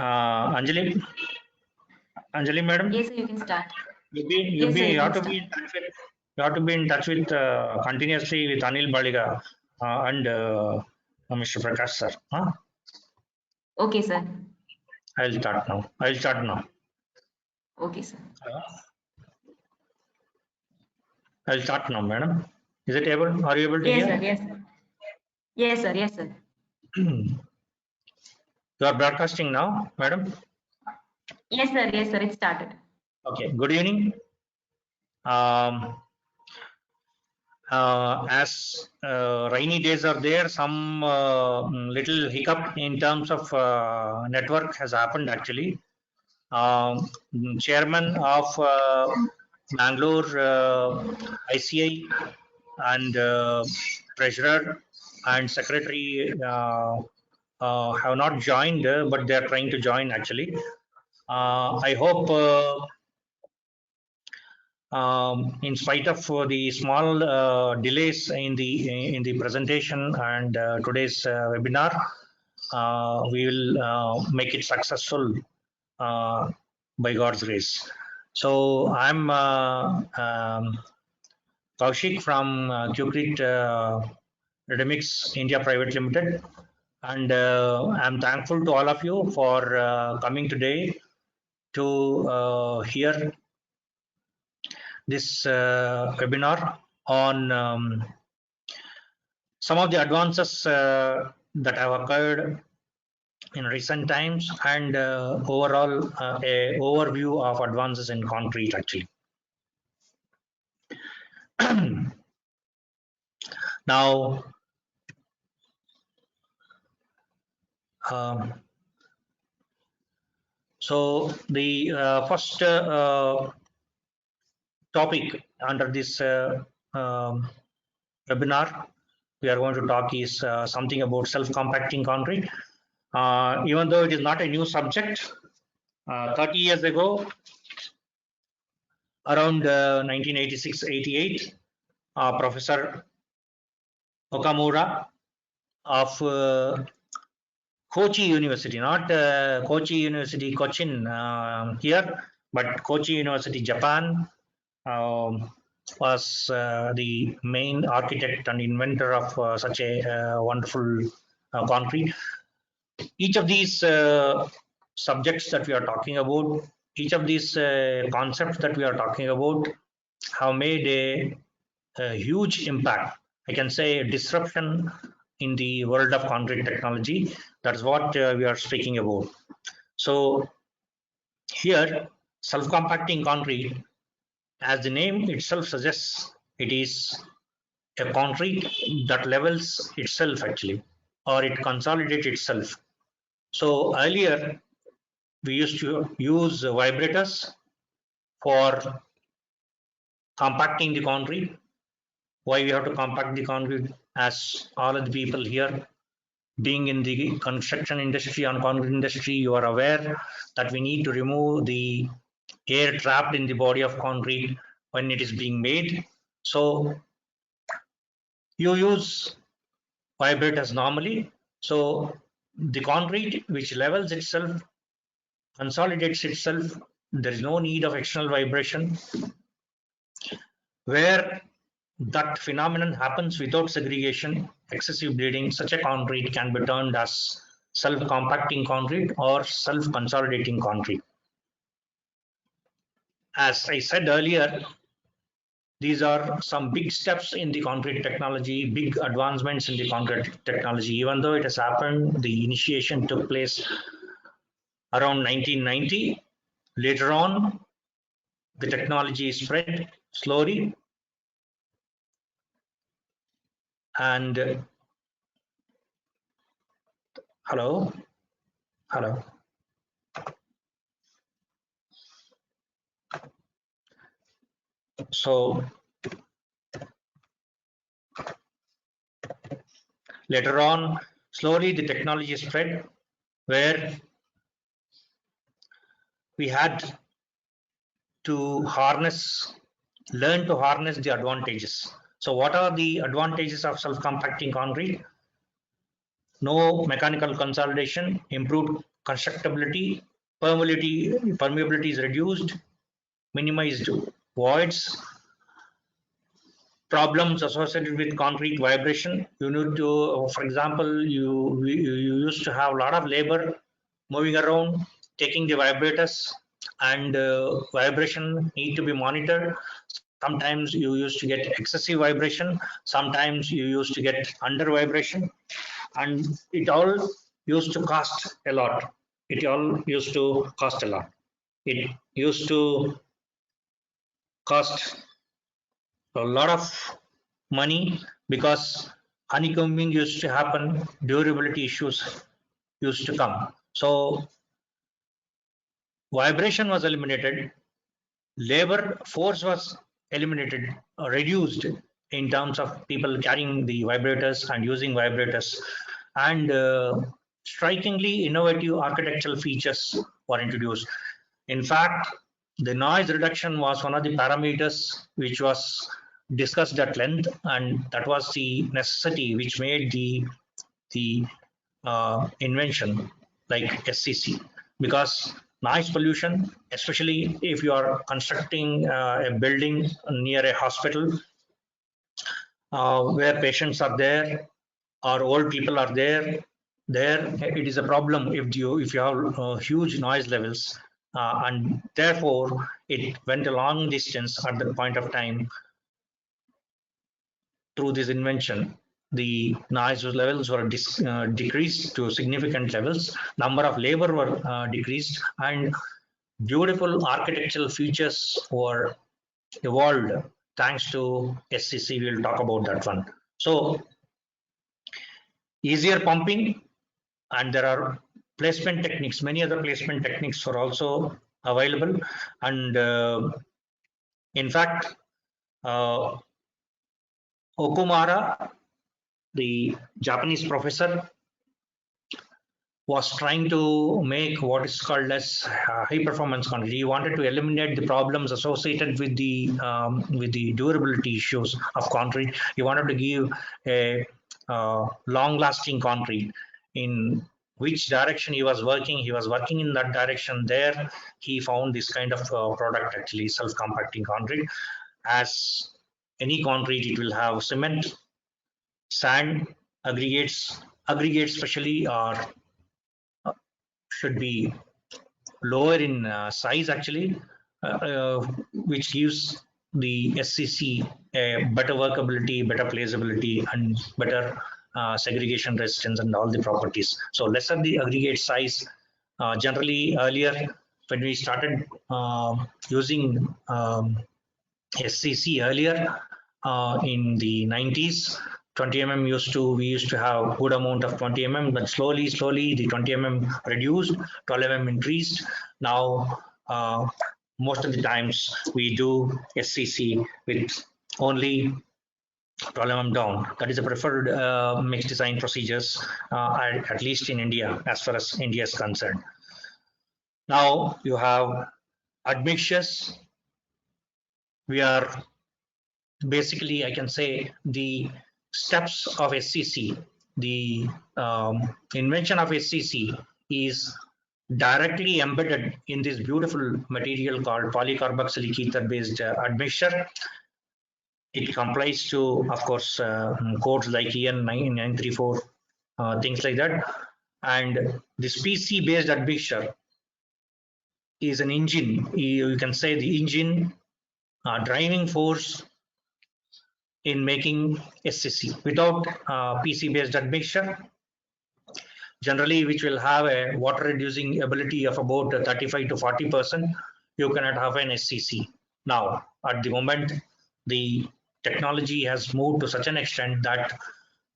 Anjali, madam. Yes, sir, you can start. You have to be in touch with, continuously with Anil Baliga and Mr. Prakash sir. Huh? Okay, sir. I'll start now. Okay, sir. I'll start now, madam. Is it able? Are you able to Yes, hear? sir. Yes, sir. Yes, sir. Yes, sir. You are broadcasting now, madam. Yes, sir. Yes, sir. It started. Okay. Good evening. As rainy days are there, some little hiccup in terms of network has happened actually. Chairman of Mangaluru ICI and treasurer and secretary have not joined, but they are trying to join actually. I hope in spite of the small delays in the presentation and today's webinar, we will make it successful by God's grace. So I'm Kaushik from QCrete Readymix India Private Limited, and I'm thankful to all of you for coming today to hear this webinar on some of the advances that have occurred in recent times and overall a overview of advances in concrete actually. Now, so the first topic under this webinar we are going to talk is something about self-compacting concrete. Even though it is not a new subject, 30 years ago, around 1986-88, Professor Okamura of Kochi University, not Kochi University Cochin here, but Kochi University Japan, was the main architect and inventor of such a wonderful concrete. Each of these subjects that we are talking about, each of these concepts that we are talking about have made a huge impact. I can say a disruption in the world of concrete technology. That's what we are speaking about. So here, self-compacting concrete, as the name itself suggests, it is a concrete that levels itself actually, or it consolidates itself. So earlier, we used to use vibrators for compacting the concrete. Why we have to compact the concrete? As all of the people here being in the construction industry and concrete industry, you are aware that we need to remove the air trapped in the body of concrete when it is being made. So you use vibrators normally. So the concrete which levels itself, consolidates itself, there is no need of external vibration. Where that phenomenon happens without segregation, excessive bleeding, such a concrete can be termed as self-compacting concrete or self-consolidating concrete. As I said earlier, these are some big steps in the concrete technology, big advancements in the concrete technology. Even though it has happened, the initiation took place around 1990. Later on, the technology spread slowly, and hello. So later on, slowly the technology spread where we had to learn to harness the advantages. So what are the advantages of self-compacting concrete? no mechanical consolidation, improved constructability, permeability is reduced, minimized voids, problems associated with concrete vibration. You need to, for example, you used to have a lot of labor moving around, taking the vibrators, and vibration need to be monitored. Sometimes you used to get excessive vibration, sometimes you used to get under vibration, and it all used to cost a lot. It all used to cost a lot. It used to cost a lot of money because honeycombing used to happen, durability issues used to come. So vibration was eliminated, labor force was eliminated, reduced in terms of people carrying the vibrators and using vibrators, and strikingly innovative architectural features were introduced. In fact, the noise reduction was one of the parameters which was discussed at length, and that was the necessity which made the invention like SCC, because noise pollution, especially if you are constructing a building near a hospital where patients are there or old people are there it is a problem if you have huge noise levels, and therefore it went a long distance at the point of time. Through this invention, the noise levels were decreased to significant levels, number of labor were decreased, and beautiful architectural features were evolved thanks to SCC. We'll talk about that one. So easier pumping, and there are placement techniques, many other placement techniques are also available, and in fact Okumura, the Japanese professor, was trying to make what is called as high performance concrete. He wanted to eliminate the problems associated with the durability issues of concrete. He wanted to give a long lasting concrete. In which direction he was working in that direction. There he found this kind of product, actually self compacting concrete. As any concrete, it will have cement, sand, aggregates especially are should be lower in size, actually, which gives the SCC a better workability, better placeability, and better segregation resistance and all the properties. So lesser the aggregate size. Generally, earlier when we started using SCC earlier in the 90s, 20 we used to have good amount of 20 but slowly the 20 reduced, 12 increased. Now most of the times we do SCC with only 12 down. That is the preferred mixed design procedures, at least in India, as far as India is concerned. Now you have admixtures. We are basically, I can say, the steps of SCC. The invention of SCC is directly embedded in this beautiful material called polycarboxylic ether based admixture. It complies to, of course, codes like EN 9934, things like that. And this PC based admixture is an engine. You can say the engine driving force in making SCC. Without PC based admixture, generally which will have a water reducing ability of about 35 to 40%, you cannot have an SCC. Now at the moment, the technology has moved to such an extent that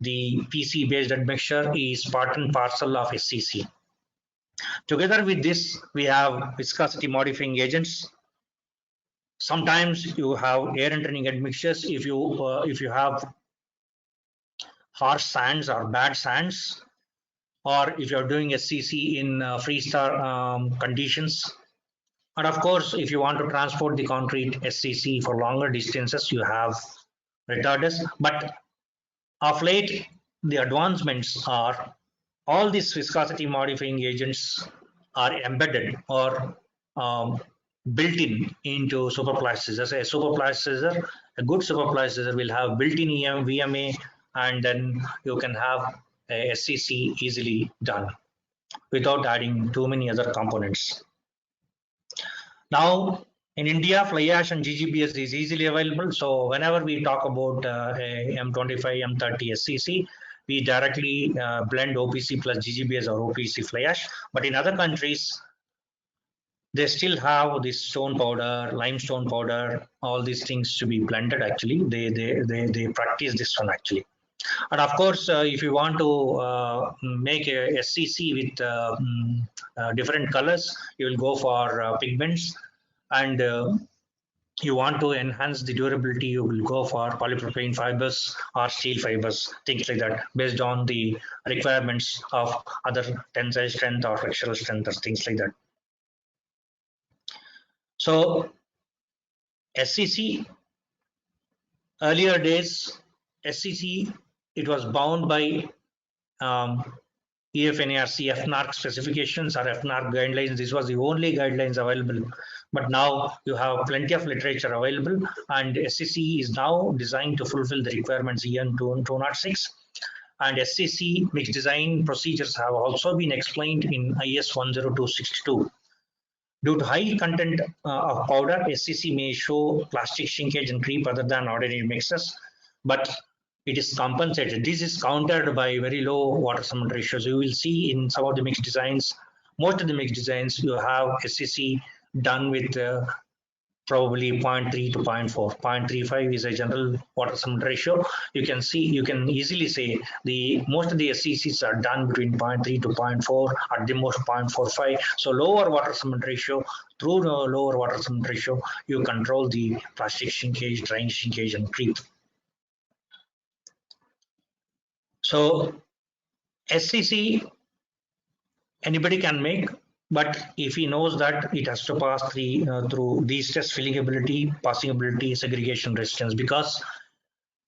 the PC based admixture is part and parcel of SCC. Together with this, we have viscosity modifying agents. Sometimes you have air entering admixtures if you have harsh sands or bad sands, or if you're doing SCC in freeze-thaw conditions. And of course, if you want to transport the concrete SCC for longer distances, you have retarders. But of late, the advancements are all these viscosity modifying agents are embedded or um, built in into superplasticizers. A superplasticizer, a good superplasticizer will have built-in VMA, and then you can have a SCC easily done without adding too many other components. Now, in India, fly ash and GGBS is easily available. So whenever we talk about a M25, M30 SCC, we directly blend OPC plus GGBS or OPC fly ash. But in other countries, they still have this stone powder, limestone powder, all these things to be blended. Actually, they practice this one actually. And of course, if you want to make a SCC with different colors, you will go for pigments. And you want to enhance the durability, you will go for polypropylene fibers or steel fibers, things like that, based on the requirements of other tensile strength or flexural strength or things like that. So SCC, earlier days, SCC, it was bound by EFNARC, FNARC specifications or FNARC guidelines. This was the only guidelines available. But now you have plenty of literature available, and SCC is now designed to fulfill the requirements EN 206. And SCC mixed design procedures have also been explained in IS 10262. Due to high content of powder, SCC may show plastic shrinkage and creep other than ordinary mixes, but it is compensated. This is countered by very low water cement ratios. You will see in some of the mixed designs, most of the mixed designs, you have SCC done with probably 0.3 to 0.4. 0.35 is a general water cement ratio. You can see, you can easily say the most of the SCCs are done between 0.3 to 0.4, at the most 0.45. So lower water cement ratio, through the lower water cement ratio, you control the plastic shrinkage, drain shrinkage, and creep. So SCC anybody can make, but if he knows that it has to pass through these tests: fillingability, passingability, segregation resistance. Because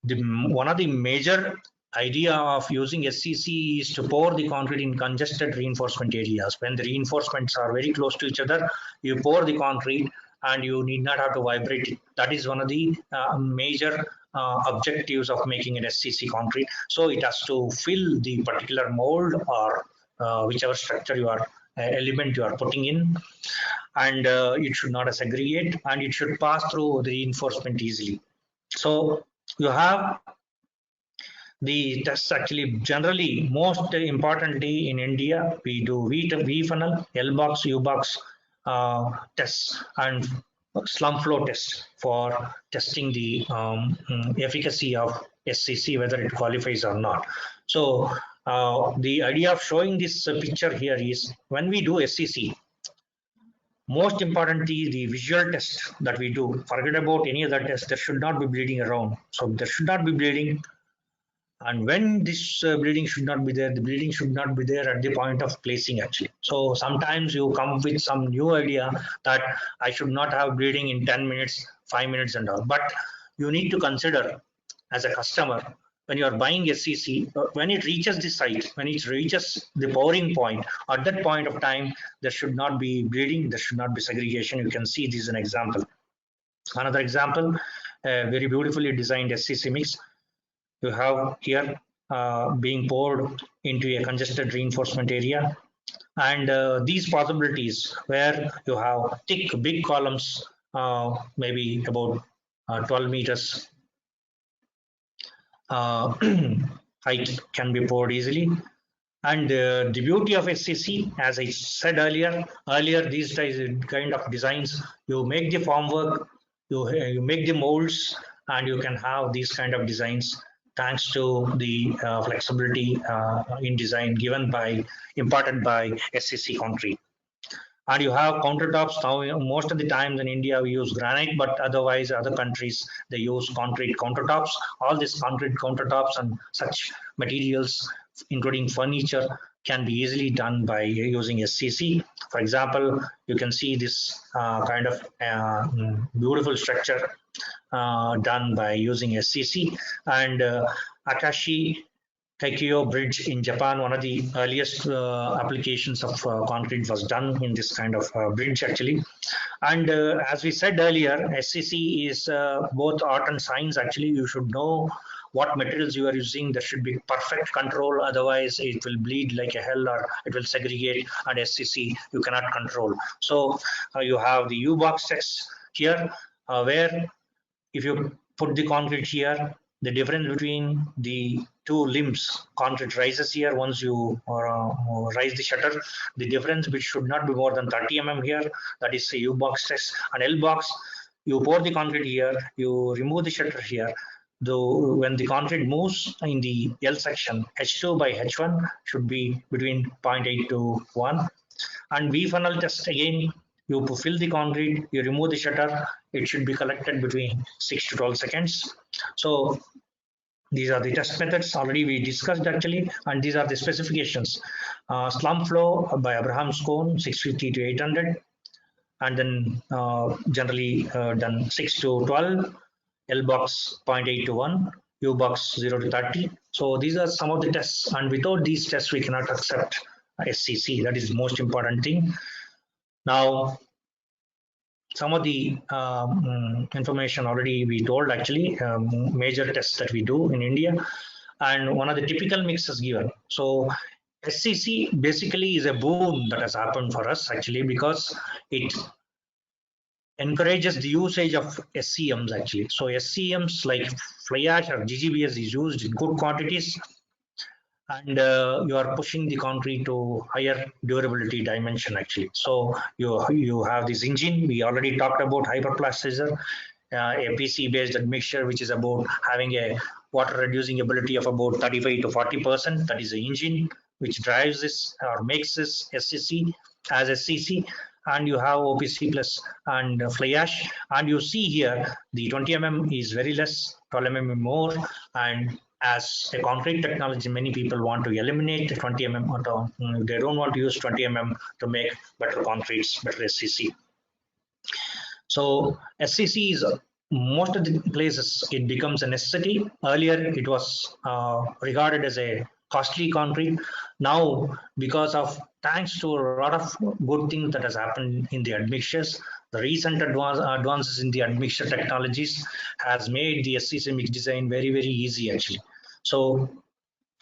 one of the major idea of using SCC is to pour the concrete in congested reinforcement areas. When the reinforcements are very close to each other, you pour the concrete and you need not have to vibrate it. That is one of the major objectives of making an SCC concrete. So it has to fill the particular mold or whichever structure you are element you are putting in, and it should not segregate, and it should pass through the reinforcement easily. So you have the tests. Actually, generally, most importantly in India, we do V funnel, L box, U box tests, and slump flow tests for testing the efficacy of SCC, whether it qualifies or not. So the idea of showing this picture here is, when we do SCC, most importantly, the visual test that we do, forget about any other test, there should not be bleeding around. So there should not be bleeding. And when this bleeding should not be there, the bleeding should not be there at the point of placing actually. So sometimes you come with some new idea that I should not have bleeding in 10 minutes, 5 minutes and all. But you need to consider as a customer, when you are buying SCC, when it reaches the site, when it reaches the pouring point, at that point of time, there should not be bleeding, there should not be segregation. You can see this is an example. Another example, very beautifully designed SCC mix. You have here being poured into a congested reinforcement area, and these possibilities where you have thick big columns, maybe about 12 meters height, can be poured easily. And the beauty of SCC, as I said earlier, these kind of designs, you make the formwork, you make the molds, and you can have these kind of designs thanks to the flexibility in design imparted by SCC concrete. And you have countertops. Now most of the times in India we use granite, but otherwise other countries they use concrete countertops. All these concrete countertops and such materials, including furniture, can be easily done by using SCC. For example, you can see this kind of beautiful structure done by using SCC, and Akashi Kaikyo Bridge in Japan, one of the earliest applications of concrete was done in this kind of bridge actually. And as we said earlier, SCC is both art and science actually. You should know what materials you are using. There should be perfect control, otherwise it will bleed like a hell or it will segregate, and SCC you cannot control. So you have the U-box text here where if you put the concrete here, the difference between the two limbs, concrete rises here once you rise the shutter. The difference which should not be more than 30 mm here, that is a U box test. And L box, you pour the concrete here, you remove the shutter here. Though when the concrete moves in the L section, H2 by H1 should be between 0.8 to 1. And V funnel test again, you fill the concrete, you remove the shutter, it should be collected between 6 to 12 seconds. So these are the test methods already we discussed actually, and these are the specifications. Slump flow by Abraham's cone 650 to 800, and then generally done 6 to 12, L box 0.8 to 1, U box 0 to 30. So these are some of the tests, and without these tests we cannot accept SCC. That is the most important thing. Now, some of the information already we told actually, major tests that we do in India, and one of the typical mixes given. So SCC basically is a boom that has happened for us actually, because it encourages the usage of SCMs actually. So SCMs like fly ash or GGBS is used in good quantities, and you are pushing the concrete to higher durability dimension actually. So you have this engine. We already talked about hyperplasticizer, a PC based admixture which is about having a water reducing ability of about 35 to 40%. That is the engine which drives this or makes this SCC as SCC. And you have OPC plus and fly ash, and you see here the 20 mm is very less, 12 mm more, and as a concrete technology, many people want to eliminate the 20 mm. They don't want to use 20 mm to make better concretes, better SCC. So SCC is most of the places it becomes a necessity. Earlier it was regarded as a costly concrete. Now, because of thanks to a lot of good things that has happened in the admixtures, the recent advances in the admixture technologies has made the SCC mix design very, very easy actually. So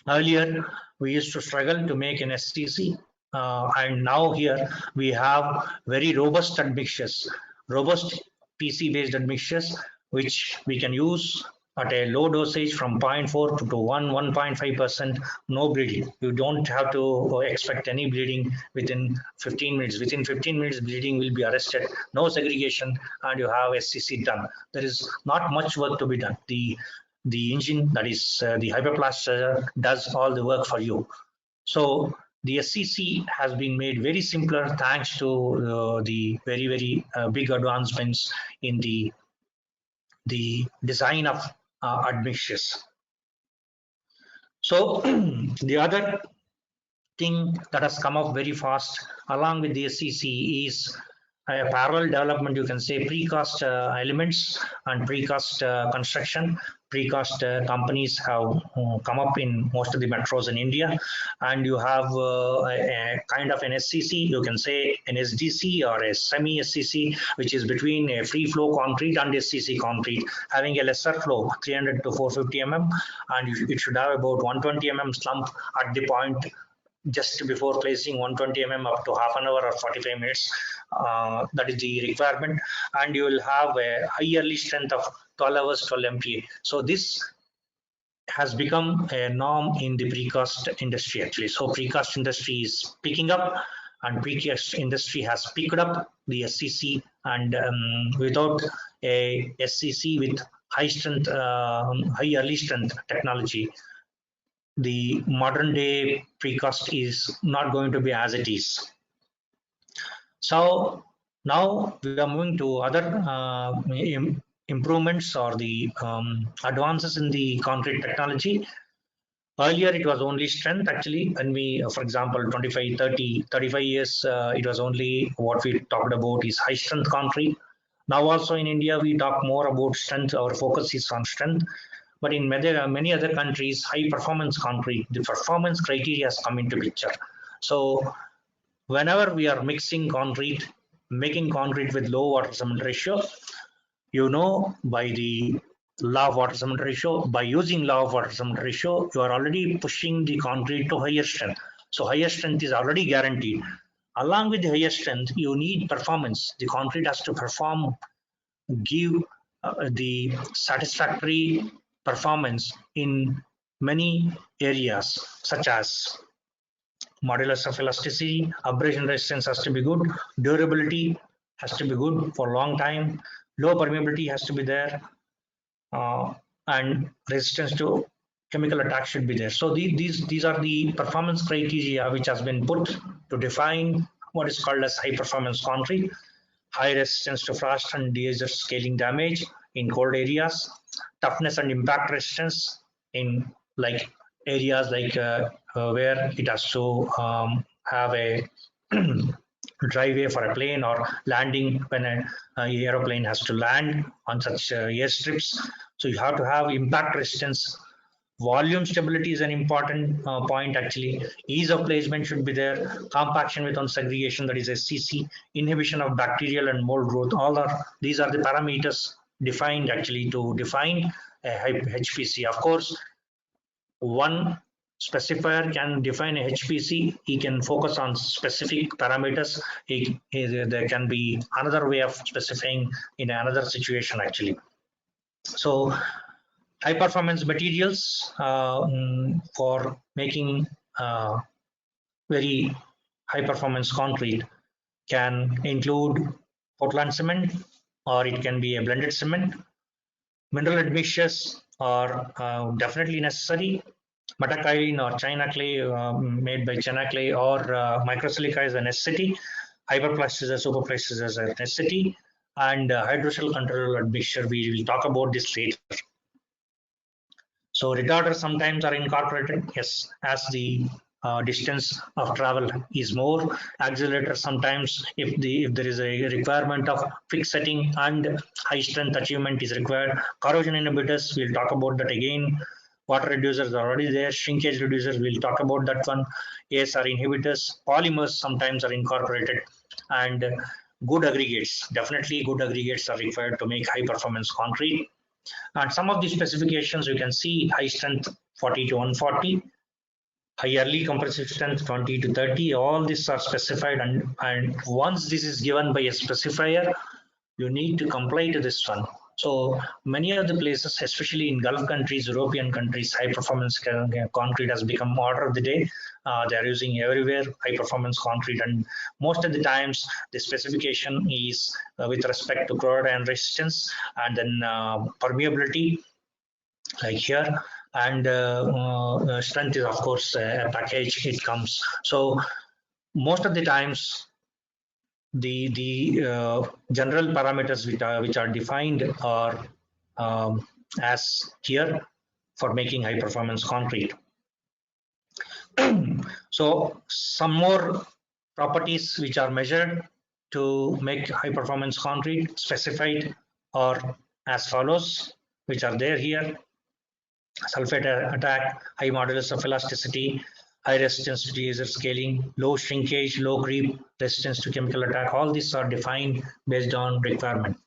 earlier we used to struggle to make an SCC, and now here we have very robust admixtures, robust PC based admixtures, which we can use at a low dosage from 0.4 to 1.5%, no bleeding. You don't have to expect any bleeding within 15 minutes. Within 15 minutes, bleeding will be arrested, no segregation, and you have SCC done. There is not much work to be done. The engine, that is the hyperplast, does all the work for you. So the SCC has been made very simpler thanks to the very, very big advancements in the design of admixtures. So the other thing that has come up very fast along with the SCC is a parallel development, you can say, precast elements and precast construction. Precast companies have come up in most of the metros in India, and you have a kind of an SCC, you can say an SDC or a semi SCC, which is between a free flow concrete and SCC concrete, having a lesser flow 300 to 450 mm, and it should have about 120 mm slump at the point just before placing, 120 mm up to half an hour or 45 minutes. That is the requirement, and you will have a high yearly strength of 12 hours 12 MPa. So this has become a norm in the precast industry actually. So precast industry is picking up, and precast industry has picked up the SCC, and without a SCC with high strength, high early strength technology, the modern day precast is not going to be as it is. So now we are moving to other improvements or the advances in the concrete technology. Earlier it was only strength actually, when we, for example, 25, 30, 35 years, it was only what we talked about is high strength concrete. Now also in India we talk more about strength, our focus is on strength. But in many other countries, high performance concrete, the performance criteria has come into picture. So whenever we are mixing concrete, making concrete with low water cement ratio, you know, by the law of water cement ratio, by using law of water cement ratio, you are already pushing the concrete to higher strength. So higher strength is already guaranteed. Along with the higher strength, you need performance. The concrete has to perform, give the satisfactory performance in many areas, such as modulus of elasticity, abrasion resistance has to be good, durability has to be good for a long time, low permeability has to be there, uh, and resistance to chemical attack should be there. So these are the performance criteria which has been put to define what is called as high performance concrete. High resistance to frost and desert scaling damage in cold areas, toughness and impact resistance in like areas like where it has to have a driveway for a plane or landing when an aeroplane has to land on such airstrips. So you have to have impact resistance. Volume stability is an important point actually. Ease of placement should be there. Compaction without segregation, that is SCC. Inhibition of bacterial and mold growth. All are these are the parameters defined actually to define a HPC. Of course, one specifier can define a HPC. He can focus on specific parameters. There can be another way of specifying in another situation actually. So high performance materials for making very high performance concrete can include Portland cement, or it can be a blended cement. Mineral admixtures are definitely necessary. Metacaine or China clay made by China clay or microsilica is a necessity. Hyperplast is a superplast is a necessity. And hydrocell control admixture, we will talk about this later. So retarders sometimes are incorporated, yes, as the distance of travel is more. Accelerators sometimes, if there is a requirement of fixed setting and high strength achievement is required. Corrosion inhibitors, we'll talk about that again. Water reducers are already there. Shrinkage reducers, we'll talk about that one. ASR inhibitors, polymers sometimes are incorporated, and good aggregates. Definitely, good aggregates are required to make high performance concrete. And some of the specifications you can see: high strength 40 to 140, high early compressive strength 20 to 30. All these are specified, and once this is given by a specifier, you need to comply to this one. So many of the places, especially in Gulf countries, European countries, high performance concrete has become order of the day. They are using everywhere high performance concrete, and most of the times the specification is with respect to corrosion resistance, and then permeability, like here, and strength is of course a package it comes. So most of the times the general parameters which are defined are as here for making high performance concrete. So some more properties which are measured to make high performance concrete specified are as follows, which are there here: sulfate attack, high modulus of elasticity, high resistance to laser scaling, low shrinkage, low creep, resistance to chemical attack. All these are defined based on requirement.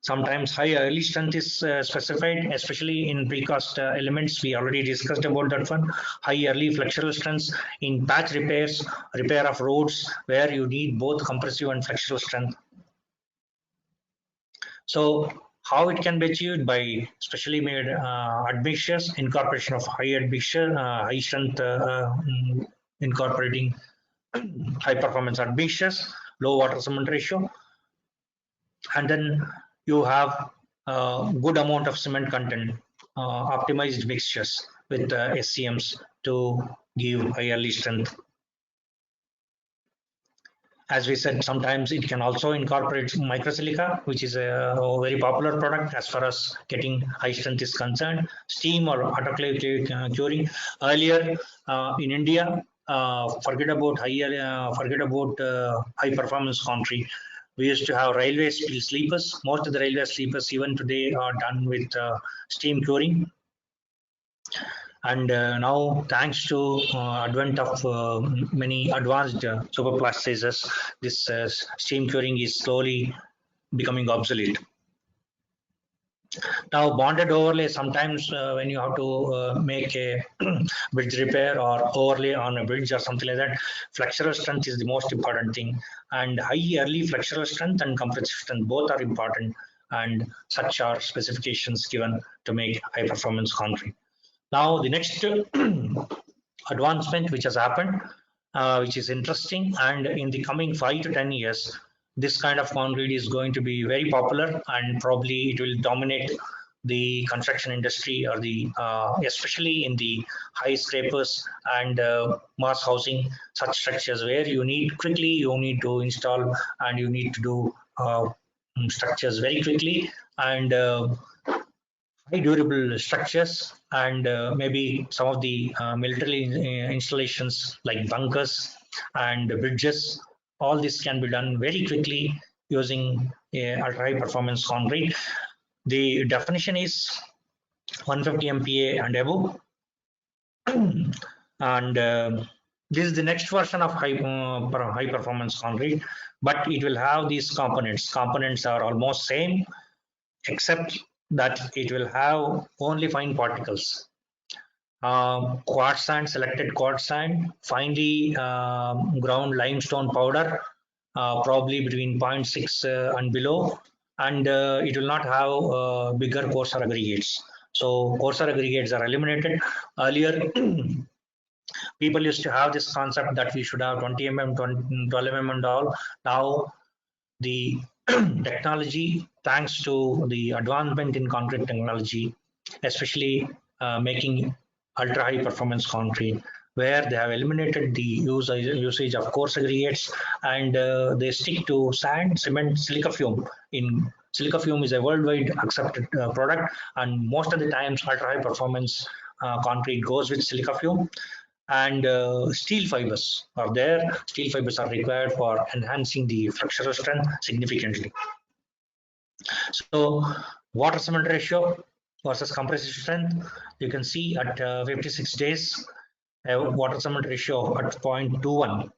Sometimes high early strength is specified, especially in precast elements. We already discussed about that one. High early flexural strengths in patch repairs, repair of roads, where you need both compressive and flexural strength. So how it can be achieved? By specially made admixtures, incorporation of high admixture, high strength incorporating high performance admixtures, low water cement ratio, and then you have good amount of cement content, optimized mixtures with SCMs to give high early strength. As we said, sometimes it can also incorporate microsilica, which is a very popular product as far as getting high strength is concerned. Steam or autoclave curing. Earlier in India, forget about high performance concrete. We used to have railway sleepers. Most of the railway sleepers even today are done with steam curing. And now, thanks to advent of many advanced superplasticizers, this steam curing is slowly becoming obsolete. Now, bonded overlay, sometimes when you have to make a bridge repair or overlay on a bridge or something like that, flexural strength is the most important thing. And high early flexural strength and compressive strength both are important, and such are specifications given to make high performance concrete. Now, the next advancement which has happened, which is interesting, and in the coming 5 to 10 years, this kind of concrete is going to be very popular, and probably it will dominate the construction industry, or the especially in the high scrapers and mass housing, such structures where you need quickly, you need to install and you need to do structures very quickly, and high durable structures, and maybe some of the military installations like bunkers and bridges. All this can be done very quickly using ultra high performance concrete. The definition is 150 MPa and above. And this is the next version of high performance concrete, but it will have these components. Components are almost same, except that it will have only fine particles. Quartz sand, selected quartz sand, finely ground limestone powder, probably between 0.6 and below, and it will not have bigger coarser aggregates. So coarser aggregates are eliminated. Earlier, people used to have this concept that we should have 20 mm, 12 mm and all. Now the technology, thanks to the advancement in concrete technology, especially making ultra high performance concrete, where they have eliminated the usage of coarse aggregates, and they stick to sand, cement, silica fume. In silica fume is a worldwide accepted product, and most of the times ultra high performance concrete goes with silica fume. And steel fibers are there. Steel fibers are required for enhancing the flexural strength significantly. So water cement ratio versus compressive strength, you can see at 56 days, water cement ratio at 0.21.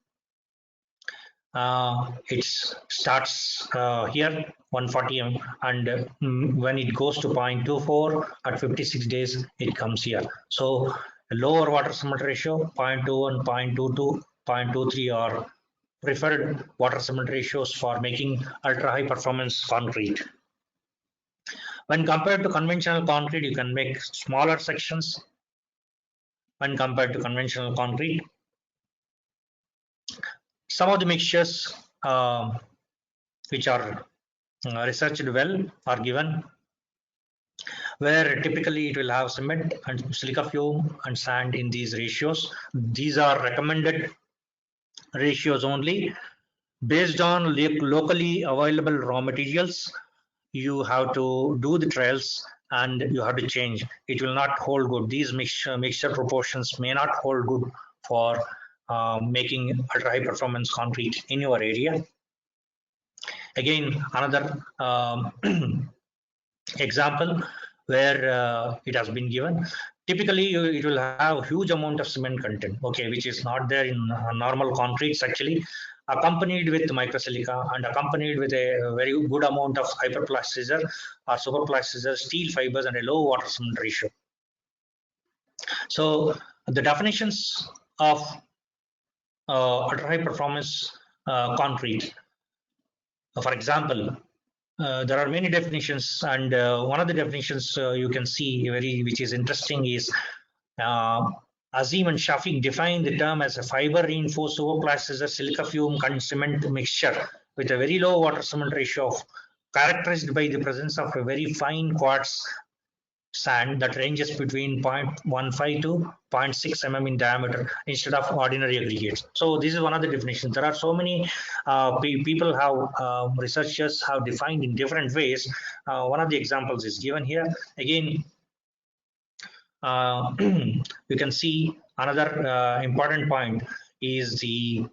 It starts here 140 mm, and when it goes to 0.24 at 56 days, it comes here. So lower water cement ratio 0.21, 0.22, 0.23 are preferred water cement ratios for making ultra high performance concrete. When compared to conventional concrete, you can make smaller sections when compared to conventional concrete. Some of the mixtures which are researched well are given, where typically it will have cement and silica fume and sand in these ratios. These are recommended ratios only based on locally available raw materials. You have to do the trials and you have to change. It will not hold good. These mixture proportions may not hold good for making ultra high performance concrete in your area. Again, another example where it has been given. Typically, it will have huge amount of cement content, okay, which is not there in normal concretes actually, accompanied with microsilica and accompanied with a very good amount of hyperplasticizer or superplasticizer, steel fibers, and a low water cement ratio. So the definitions of ultra high performance concrete, for example, there are many definitions, and one of the definitions you can see which is interesting is Azim and Shafiq define the term as a fiber reinforced superplasticizer silica fume cement mixture with a very low water cement ratio, characterized by the presence of a very fine quartz sand that ranges between 0.15 to 0.6 mm in diameter instead of ordinary aggregates. So this is one of the definitions. There are so many people have researchers have defined in different ways. One of the examples is given here. Again, you can see another important point is the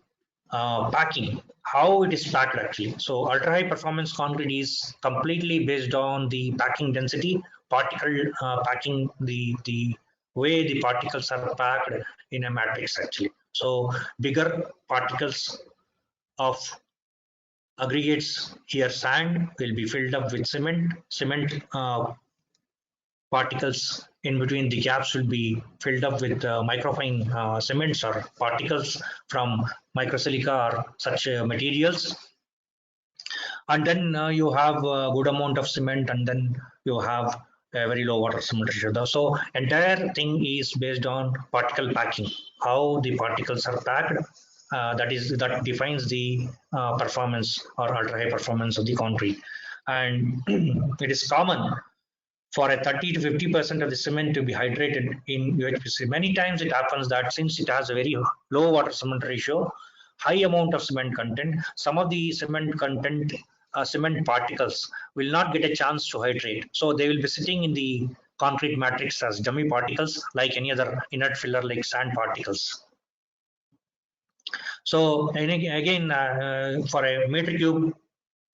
packing, how it is packed actually. So ultra high performance concrete is completely based on the packing density, particle packing, the way the particles are packed in a matrix actually. So bigger particles of aggregates here, sand will be filled up with cement. Cement particles in between the gaps will be filled up with microfine cements or particles from microsilica or such materials. And then you have a good amount of cement, and then you have a very low water cement ratio. So entire thing is based on particle packing, how the particles are packed. That defines the performance or ultra high performance of the concrete. And it is common for a 30 to 50% of the cement to be hydrated in UHPC. Many times it happens that since it has a very low water cement ratio, high amount of cement content, some of the cement particles will not get a chance to hydrate. So they will be sitting in the concrete matrix as dummy particles like any other inert filler like sand particles. So again, for a meter cube,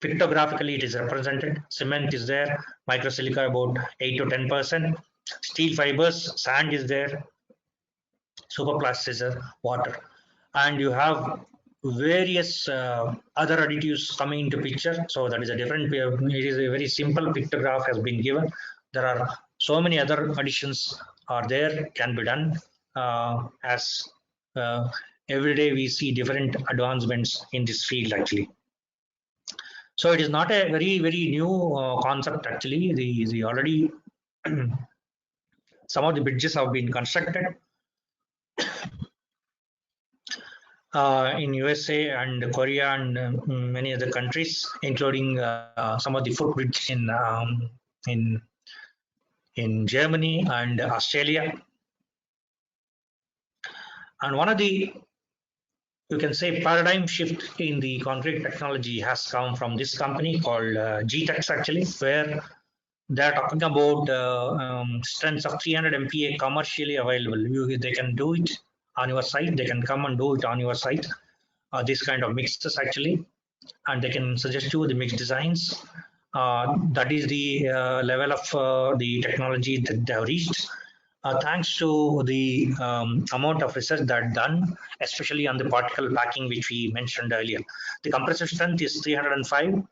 pictographically it is represented. Cement is there, microsilica about 8 to 10%, steel fibers, sand is there, superplasticizer, water, and you have various other additives coming into picture. So that is a different. It is a very simple pictograph has been given. There are so many other additions are there, can be done as every day we see different advancements in this field actually. So it is not a very new concept actually. The already some of the bridges have been constructed in USA and Korea and many other countries, including some of the footbridge in Germany and Australia. And one of the, you can say, paradigm shift in the concrete technology has come from this company called GTEX actually, where they're talking about strengths of 300 MPa commercially available. They can do it on your site. They can come and do it on your site. This kind of mixes actually, and they can suggest you the mix designs. That is the level of the technology that they have reached. Thanks to the amount of research that done, especially on the particle packing, which we mentioned earlier. The compressive strength is 305.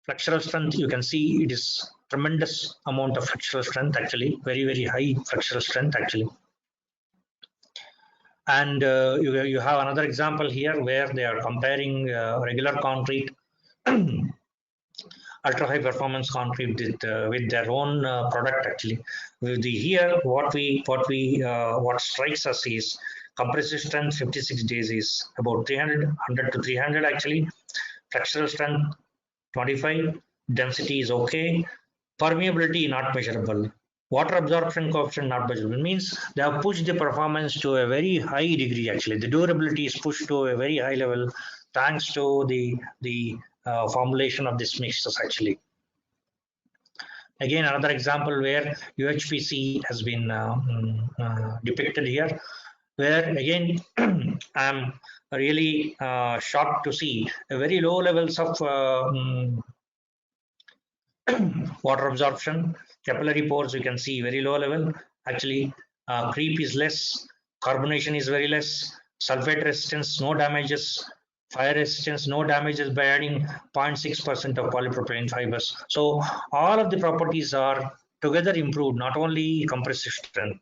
Flexural strength, you can see it is tremendous amount of flexural strength actually, very high flexural strength actually. And you have another example here where they are comparing regular concrete, ultra high performance concrete with their own product actually. With the here, what strikes us is compressive strength 56 days is about 100 to 300 actually. Flexural strength 25, density is okay, permeability not measurable, water absorption coefficient not measurable. Means they have pushed the performance to a very high degree actually. The durability is pushed to a very high level thanks to the formulation of this mixes actually. Again, another example where UHPC has been depicted here, where again I'm really shocked to see a very low levels of water absorption. Capillary pores, you can see very low level. Actually, creep is less, carbonation is very less, sulfate resistance, no damages, fire resistance, no damages by adding 0.6% of polypropylene fibers. So all of the properties are together improved, not only compressive strength.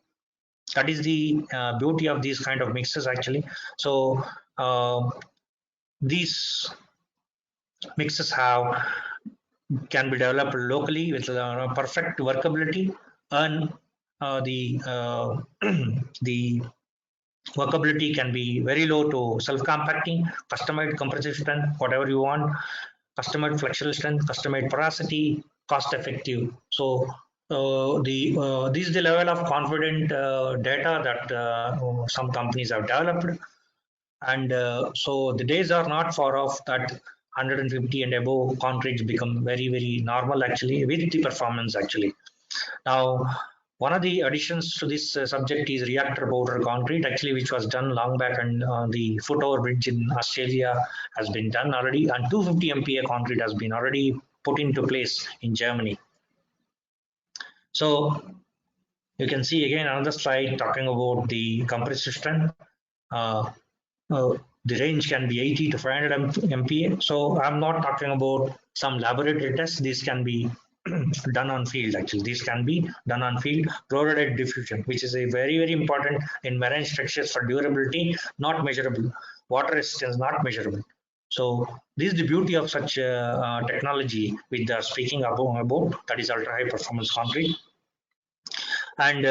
That is the beauty of these kind of mixes actually. So these mixes can be developed locally with perfect workability, and the workability can be very low to self-compacting, customized compressive strength, whatever you want, customized flexural strength, customized porosity, cost-effective. So this is the level of confident data that some companies have developed, and so the days are not far off that 150 and above concretes become very normal actually with the performance actually. Now One of the additions to this subject is reactor powder concrete, actually, which was done long back, and the foot over bridge in Australia has been done already, and 250 MPa concrete has been already put into place in Germany. So you can see again another slide talking about the compressive strength. Uh, the range can be 80 to 500 MPa. So I'm not talking about some laboratory tests. These can be done on field. Actually, these can be done on field. Chloride diffusion, which is a very important in marine structures for durability, not measurable. Water resistance, not measurable. So this is the beauty of such technology which they are speaking about, that is ultra high performance concrete. And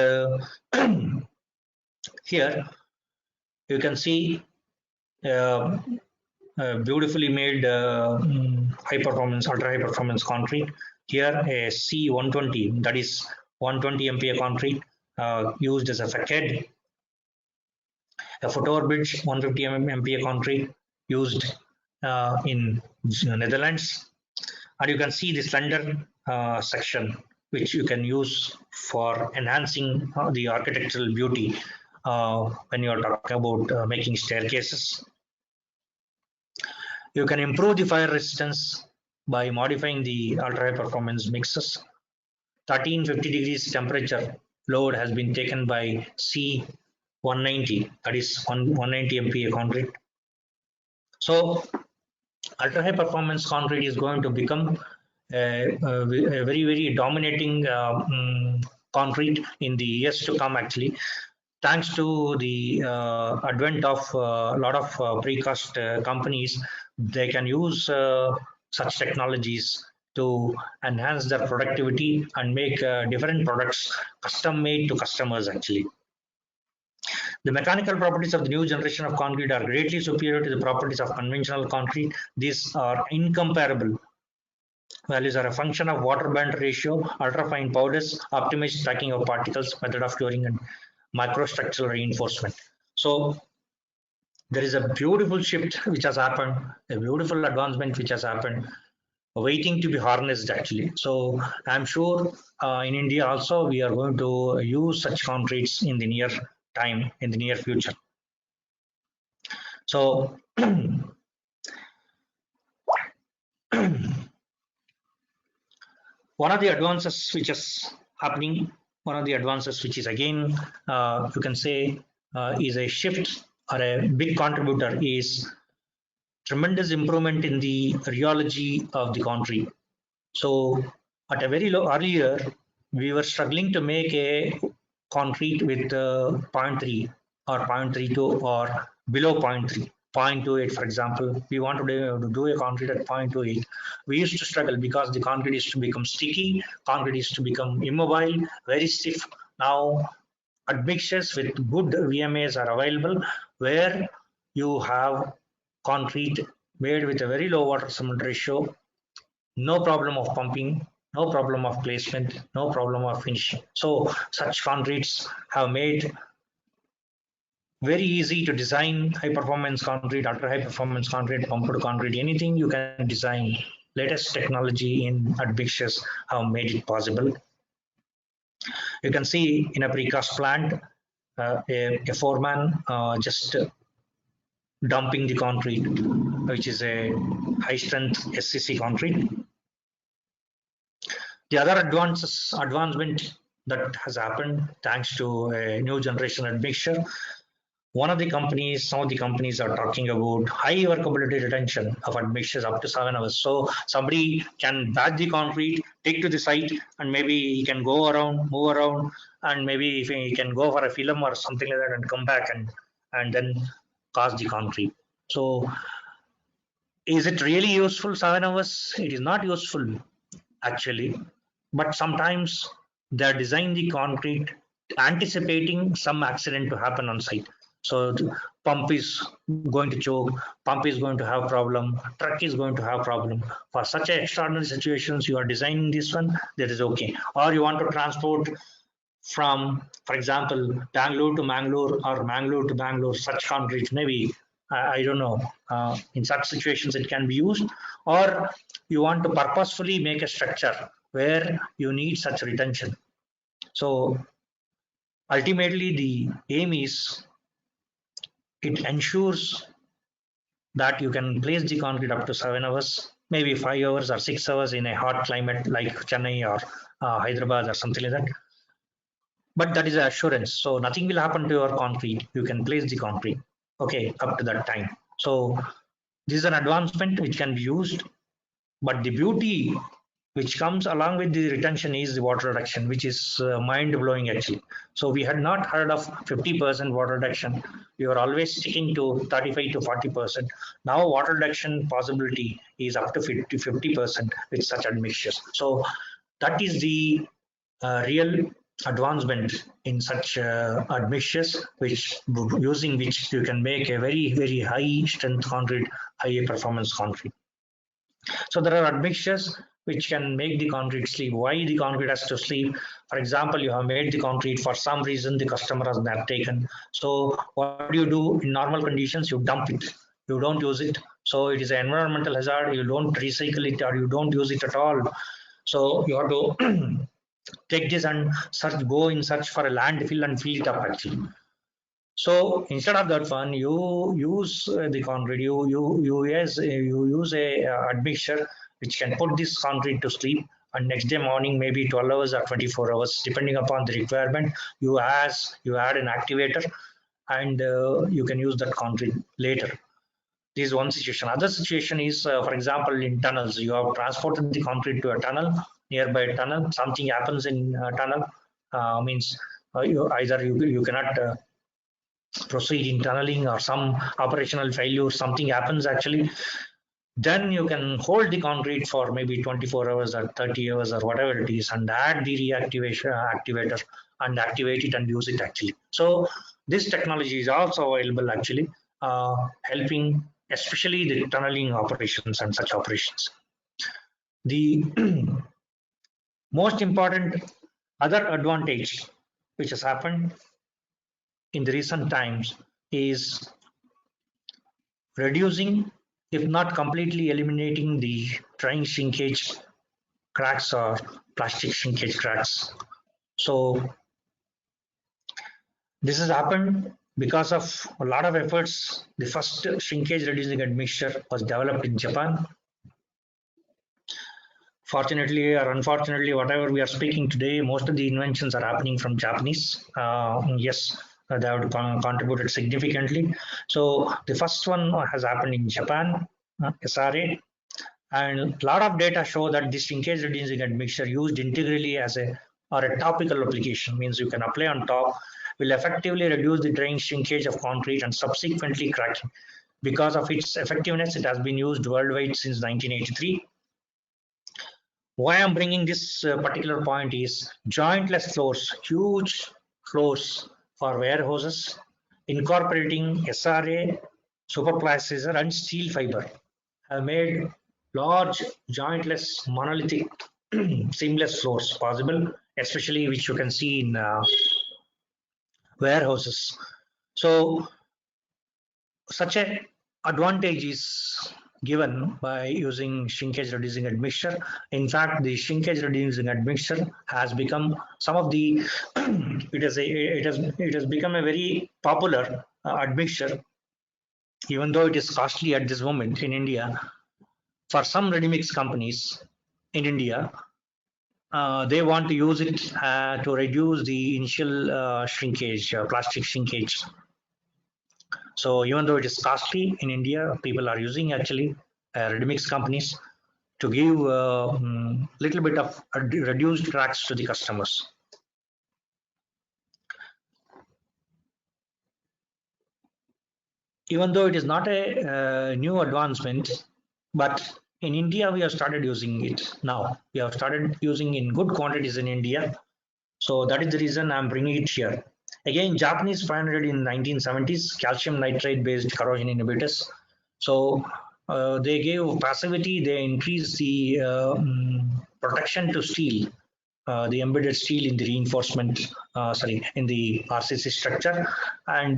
here you can see uh, beautifully made high performance, ultra high performance concrete. Here a C120, that is 120 MPa concrete used as a facade. A foot over bridge 150 MPa concrete used in Netherlands. And you can see the slender section which you can use for enhancing the architectural beauty when you are talking about making staircases. You can improve the fire resistance by modifying the ultra high performance mixes. 1350 degrees temperature load has been taken by C190, that is 190 MPa concrete. So ultra high performance concrete is going to become a very dominating concrete in the years to come, actually, thanks to the advent of a lot of precast companies. They can use such technologies to enhance their productivity and make different products custom made to customers, actually. The mechanical properties of the new generation of concrete are greatly superior to the properties of conventional concrete. These are incomparable. Values are a function of water band ratio, ultrafine powders, optimized stacking of particles, method of curing, and microstructural reinforcement. So there is a beautiful shift which has happened, a beautiful advancement which has happened, waiting to be harnessed, actually. So I'm sure in India also we are going to use such concretes in the near time, in the near future. So one of the advances which is happening, one of the advances which is again, you can say, is a shift or a big contributor is tremendous improvement in the rheology of the concrete. So at a very low earlier, we were struggling to make a concrete with 0.3 or 0.32 or below 0.3. 0.28, for example, we want to do a concrete at 0.28. We used to struggle because the concrete used to become sticky, concrete used to become immobile, very stiff. Now, admixtures with good VMAs are available where you have concrete made with a very low water cement ratio, no problem of pumping, no problem of placement, no problem of finishing. So such concretes have made very easy to design high performance concrete, ultra high performance concrete, pumped concrete, anything you can design. Latest technology in admixtures have made it possible. You can see in a precast plant, a foreman just dumping the concrete, which is a high strength SCC concrete. The other advancement that has happened thanks to a new generation admixture, one of the companies, some of the companies are talking about high workability retention of admixtures up to 7 hours. So somebody can batch the concrete, take to the site, and maybe he can go around, move around, and maybe if he can go for a film or something like that and come back and then cast the concrete. So is it really useful 7 hours? It is not useful, actually, but sometimes they design the concrete anticipating some accident to happen on site. So the pump is going to choke, pump is going to have problem, truck is going to have problem. For such extraordinary situations, you are designing this one, that is okay. Or you want to transport from, for example, Bangalore to Mangalore or Mangalore to Bangalore, such concrete, maybe, I don't know, in such situations it can be used. Or you want to purposefully make a structure where you need such retention. So ultimately the aim is it ensures that you can place the concrete up to 7 hours, maybe 5 hours or 6 hours in a hot climate like Chennai or Hyderabad or something like that. But that is an assurance. So nothing will happen to your concrete. You can place the concrete, okay, up to that time. So this is an advancement which can be used, but the beauty which comes along with the retention is the water reduction, which is mind blowing actually. So we had not heard of 50% water reduction. We were always sticking to 35 to 40%. Now water reduction possibility is up to 50% with such admixtures. So that is the real advancement in such admixtures, which using which you can make a very high strength concrete, high performance concrete. So there are admixtures which can make the concrete sleep. Why the concrete has to sleep? For example, you have made the concrete, for some reason the customer has not taken. So what do you do in normal conditions? You dump it. You don't use it. So it is an environmental hazard. You don't recycle it or you don't use it at all. So you have to take this and search, go in search for a landfill and fill it up actually. So instead of that one, you use the concrete. You use a admixture which can put this concrete to sleep, and next day morning maybe 12 hours or 24 hours depending upon the requirement. You add an activator, and you can use that concrete later. This is one situation. Other situation is, for example, in tunnels. You have transported the concrete to a tunnel, nearby tunnel. Something happens in tunnel, means you cannot proceed in tunneling or some operational failure, something happens actually, then you can hold the concrete for maybe 24 hours or 30 hours or whatever it is and add the reactivation activator and activate it and use it actually. So this technology is also available actually, helping especially the tunneling operations and such operations. The most important other advantage which has happened in the recent times is reducing, if not completely eliminating, the drying shrinkage cracks or plastic shrinkage cracks. So this has happened because of a lot of efforts. The first shrinkage reducing admixture was developed in Japan. Fortunately or unfortunately, whatever we are speaking today, most of the inventions are happening from Japanese. Yes, they have contributed significantly. So the first one has happened in Japan, SRA, and a lot of data show that this shrinkage reducing admixture used integrally as a or a topical application, means you can apply on top, will effectively reduce the drying shrinkage of concrete and subsequently cracking. Because of its effectiveness, it has been used worldwide since 1983. Why I'm bringing this particular point is jointless floors, huge floors for warehouses, incorporating SRA, superplasticizer, and steel fiber have made large jointless monolithic seamless floors possible, especially which you can see in warehouses. So such a advantage is given by using shrinkage reducing admixture. In fact, the shrinkage reducing admixture has become some of the it has become a very popular admixture, even though it is costly at this moment in India. For some Readymix companies in India, they want to use it to reduce the initial shrinkage, plastic shrinkage. So even though it is costly in India, people are using actually Readymix companies to give a little bit of reduced cracks to the customers. Even though it is not a new advancement, but in India we have started using it now. We have started using in good quantities in India. So that is the reason I'm bringing it here. Again, Japanese pioneered in 1970s calcium nitride based corrosion inhibitors. So they gave passivity, they increased the protection to steel, the embedded steel in the reinforcement, in the RCC structure, and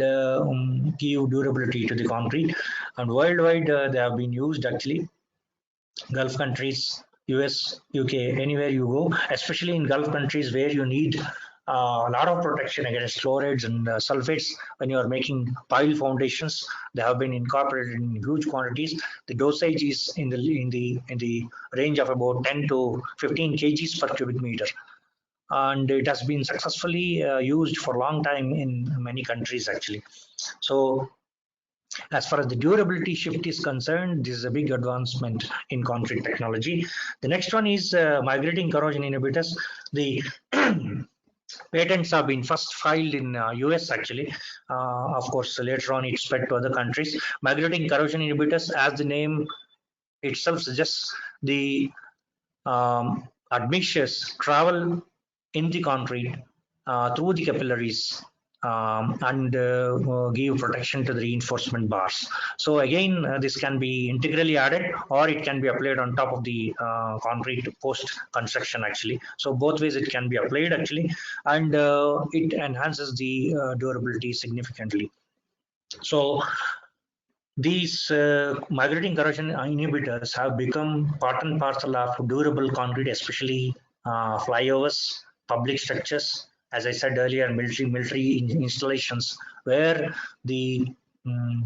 give durability to the concrete. And worldwide, they have been used actually. Gulf countries, US, UK, anywhere you go, especially in Gulf countries where you need a lot of protection against chlorides and sulfates when you are making pile foundations. They have been incorporated in huge quantities. The dosage is in the range of about 10 to 15 kgs per cubic meter, and it has been successfully used for a long time in many countries actually. So as far as the durability shift is concerned, this is a big advancement in concrete technology. The next one is migrating corrosion inhibitors. The patents have been first filed in US actually. Of course, later on it spread to other countries. Migrating corrosion inhibitors, as the name itself suggests, the admixtures travel in the concrete through the capillaries and give protection to the reinforcement bars. So again, this can be integrally added or it can be applied on top of the concrete post construction actually. So both ways it can be applied actually, and it enhances the durability significantly. So these migrating corrosion inhibitors have become part and parcel of durable concrete, especially flyovers, public structures, as I said earlier, military installations, where the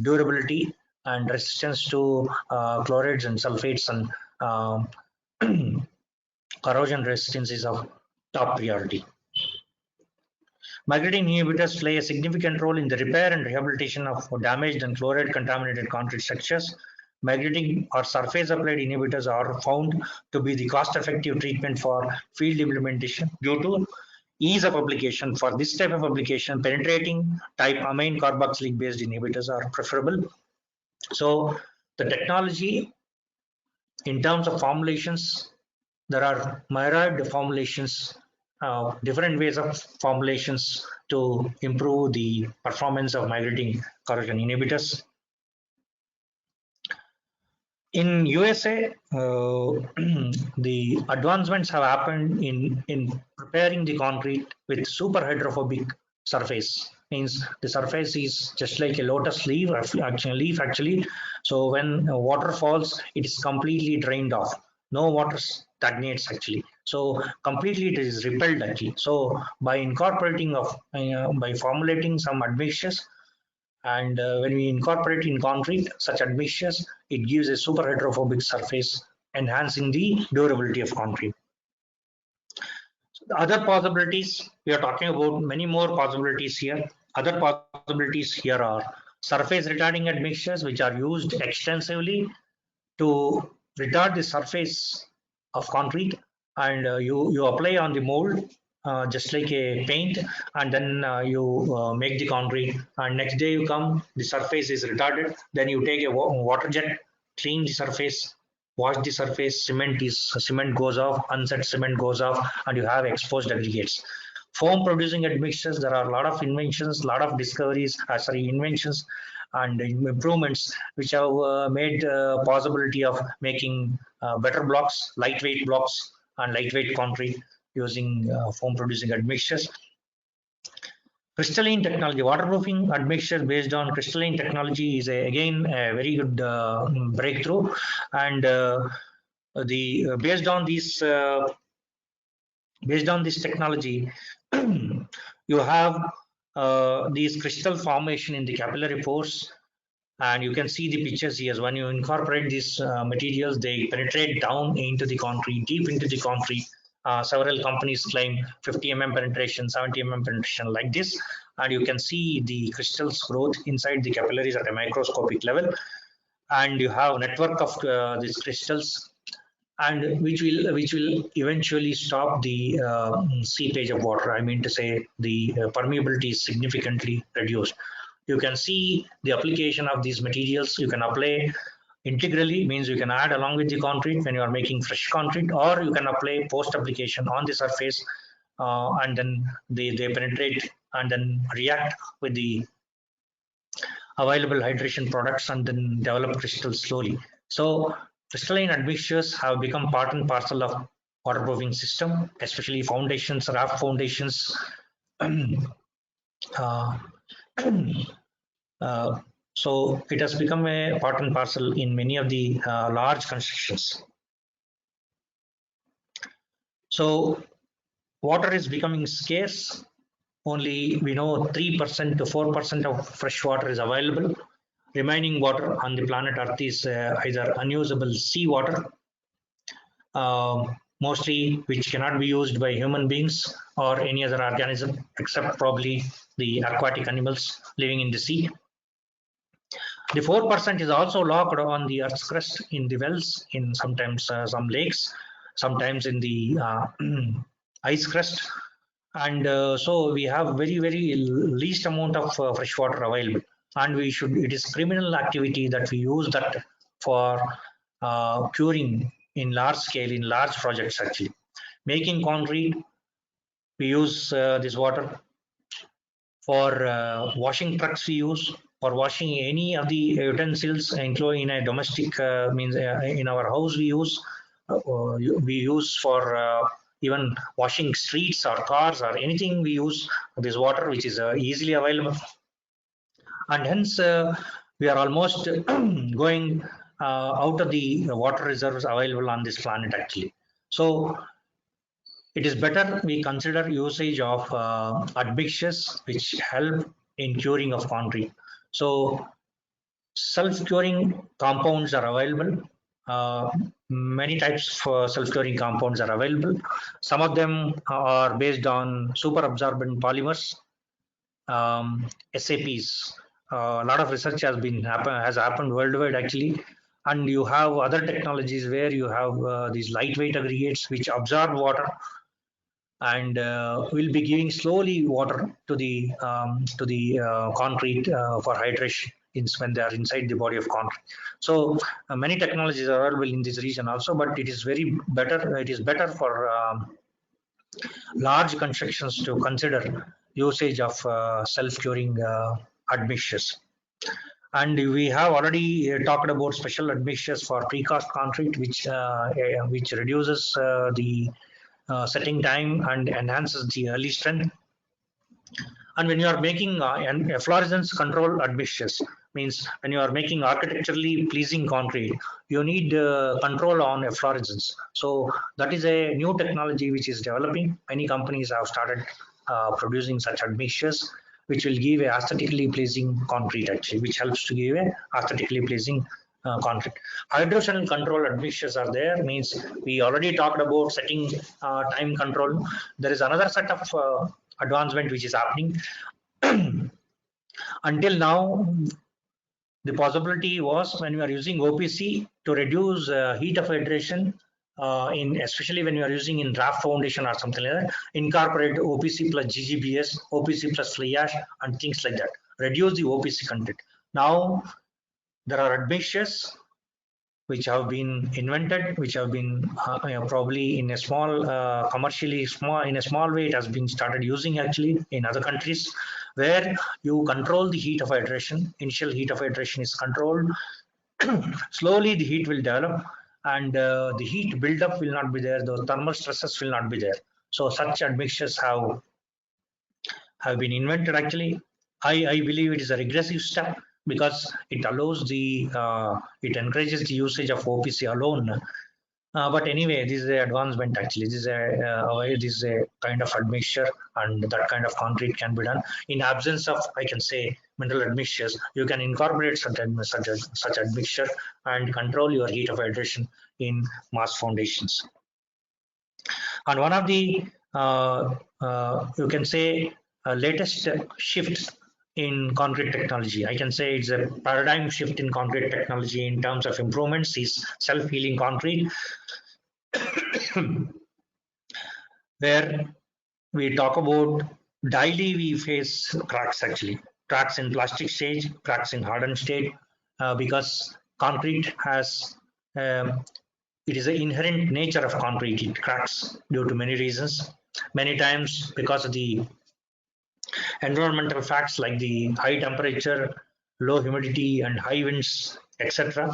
durability and resistance to chlorides and sulfates and corrosion resistance is of top priority. Migrating inhibitors play a significant role in the repair and rehabilitation of damaged and chloride-contaminated concrete structures. Migrating or surface-applied inhibitors are found to be the cost-effective treatment for field implementation due to ease of application. For this type of application, penetrating type amine carboxylic-based inhibitors are preferable. So the technology in terms of formulations, there are myriad formulations, different ways of formulations to improve the performance of migrating corrosion inhibitors. In USA, the advancements have happened in preparing the concrete with super hydrophobic surface. Means the surface is just like a lotus leaf actually. So when water falls, it is completely drained off. No water stagnates actually. So completely it is repelled actually. So by incorporating of by formulating some admixtures, and when we incorporate in concrete such admixtures, it gives a super hydrophobic surface, enhancing the durability of concrete. So the other possibilities, we are talking about many more possibilities here. Other possibilities here are surface retarding admixtures, which are used extensively to retard the surface of concrete, and you apply on the mold just like a paint, and then you make the concrete, and next day you come, the surface is retarded, then you take a water jet, clean the surface, wash the surface, cement goes off, unset cement goes off, and you have exposed aggregates. Foam producing admixtures, there are a lot of inventions, a lot of discoveries, inventions and improvements which have made possibility of making better blocks, lightweight blocks and lightweight concrete using foam producing admixtures. Crystalline technology, waterproofing admixture based on crystalline technology is again a very good breakthrough, and based on this technology, you have these crystal formation in the capillary pores, and you can see the pictures here. When you incorporate these materials, they penetrate down into the concrete, deep into the concrete. Several companies claim 50 mm penetration, 70 mm penetration like this, and you can see the crystals growth inside the capillaries at a microscopic level, and you have a network of these crystals, and which will eventually stop the seepage of water. I mean to say the permeability is significantly reduced. You can see the application of these materials. You can apply integrally, means you can add along with the concrete when you are making fresh concrete, or you can apply post application on the surface, and then they penetrate and then react with the available hydration products and then develop crystals slowly. So crystalline admixtures have become part and parcel of waterproofing system, especially foundations, raft foundations. uh, so it has become a part and parcel in many of the large constructions. So water is becoming scarce only we know 3% to 4% of fresh water is available. Remaining water on the planet Earth is either unusable seawater, mostly which cannot be used by human beings or any other organism except probably the aquatic animals living in the sea. The 4% is also locked on the Earth's crust in the wells, in sometimes some lakes, sometimes in the ice crust, and so we have very least amount of fresh water available, and we should. It is criminal activity that we use that for curing in large scale in large projects. Actually, making concrete, we use this water for washing trucks. We use for washing any of the utensils, including in a domestic means in our house. We use for even washing streets or cars or anything. We use this water, which is easily available, and hence we are almost going out of the water reserves available on this planet actually. So it is better we consider usage of admixtures which help in curing of concrete. So self-curing compounds are available. Many types of self-curing compounds are available. Some of them are based on super absorbent polymers, SAPs. A lot of research has happened worldwide actually, and you have other technologies where you have these lightweight aggregates which absorb water and will be giving slowly water to the concrete for hydration when they are inside the body of concrete. So many technologies are available in this region also, but it is very better. It is better for large constructions to consider usage of self-curing admixtures. And we have already talked about special admixtures for precast concrete, which reduces the setting time and enhances the early strength. And when you are making efflorescence control admixtures, means when you are making architecturally pleasing concrete, you need control on efflorescence. So that is a new technology which is developing. Many companies have started producing such admixtures, which will give a aesthetically pleasing concrete actually, which helps to give a aesthetically pleasing concrete. Hydrogen control admixtures are there, means we already talked about setting time control. There is another set of advancement which is happening. Until now, the possibility was when you are using OPC to reduce heat of hydration, especially when you are using in draft foundation or something like that, incorporate OPC plus GGBS, OPC plus fly ash, and things like that. Reduce the OPC content. Now there are admixtures which have been invented, which have been probably in a small commercially small in a small way. It has been started using actually in other countries, where you control the heat of hydration. Initial heat of hydration is controlled. Slowly the heat will develop, and the heat buildup will not be there. The thermal stresses will not be there. So such admixtures have been invented actually. I believe it is a regressive step because it allows it encourages the usage of OPC alone. But anyway, this is an advancement actually. This is a kind of admixture, and that kind of concrete can be done. In absence of, I can say, mineral admixtures, you can incorporate such admixture and control your heat of hydration in mass foundations. And one of the you can say latest shift in concrete technology, I can say it's a paradigm shift in concrete technology in terms of improvements, is self-healing concrete, where we talk about daily we face cracks actually, cracks in plastic stage, cracks in hardened state, because concrete has it is the inherent nature of concrete. It cracks due to many reasons. Many times because of the environmental facts like the high temperature, low humidity, and high winds, etc.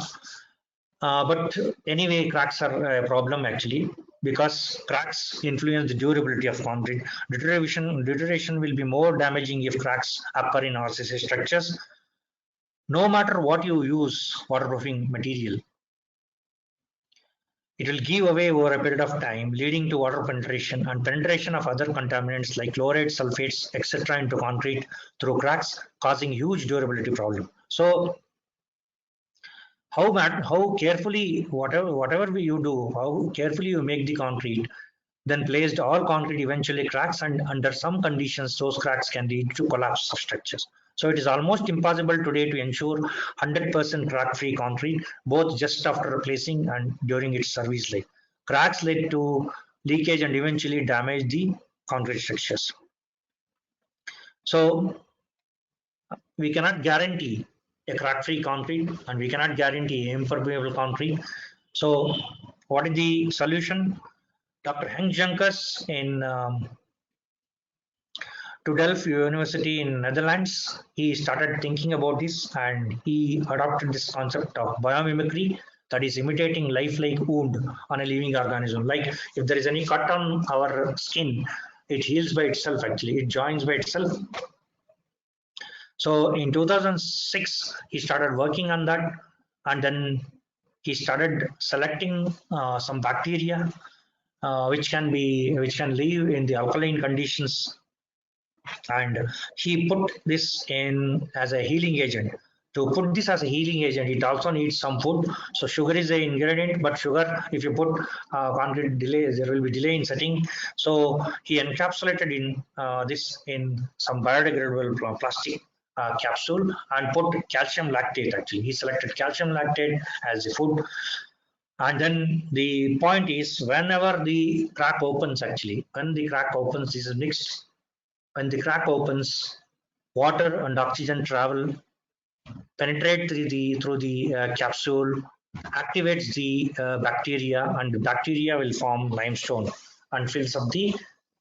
But anyway, cracks are a problem actually, because cracks influence the durability of concrete. Deterioration will be more damaging if cracks occur in RCC structures. No matter what you use waterproofing material, It will give away over a period of time, leading to water penetration and penetration of other contaminants like chlorides, sulfates, etc. into concrete through cracks, causing huge durability problem. So how carefully whatever you do, how carefully you make the concrete, then placed all concrete eventually cracks, and under some conditions those cracks can lead to collapse of structures. So it is almost impossible today to ensure 100% crack free concrete, both just after replacing and during its service life. Cracks lead to leakage and eventually damage the concrete structures. So we cannot guarantee a crack free concrete and we cannot guarantee impermeable concrete. So what is the solution? Dr. Henk Junkers in to Delft University in Netherlands, he started thinking about this and he adopted this concept of biomimicry, that is imitating lifelike wound on a living organism. Like if there is any cut on our skin, it heals by itself actually, it joins by itself. So in 2006, he started working on that, and then he started selecting some bacteria which can live in the alkaline conditions, and he put this in as a healing agent. To put this as a healing agent, it also needs some food. So sugar is an ingredient, but sugar, if you put concrete delay, there will be delay in setting. So he encapsulated in this in some biodegradable plastic capsule and put calcium lactate. Actually, he selected calcium lactate as the food. And then the point is, whenever the crack opens, actually, when the crack opens, this is mixed. When the crack opens, water and oxygen travel, penetrate through the capsule, activates the bacteria, and the bacteria will form limestone and fills up the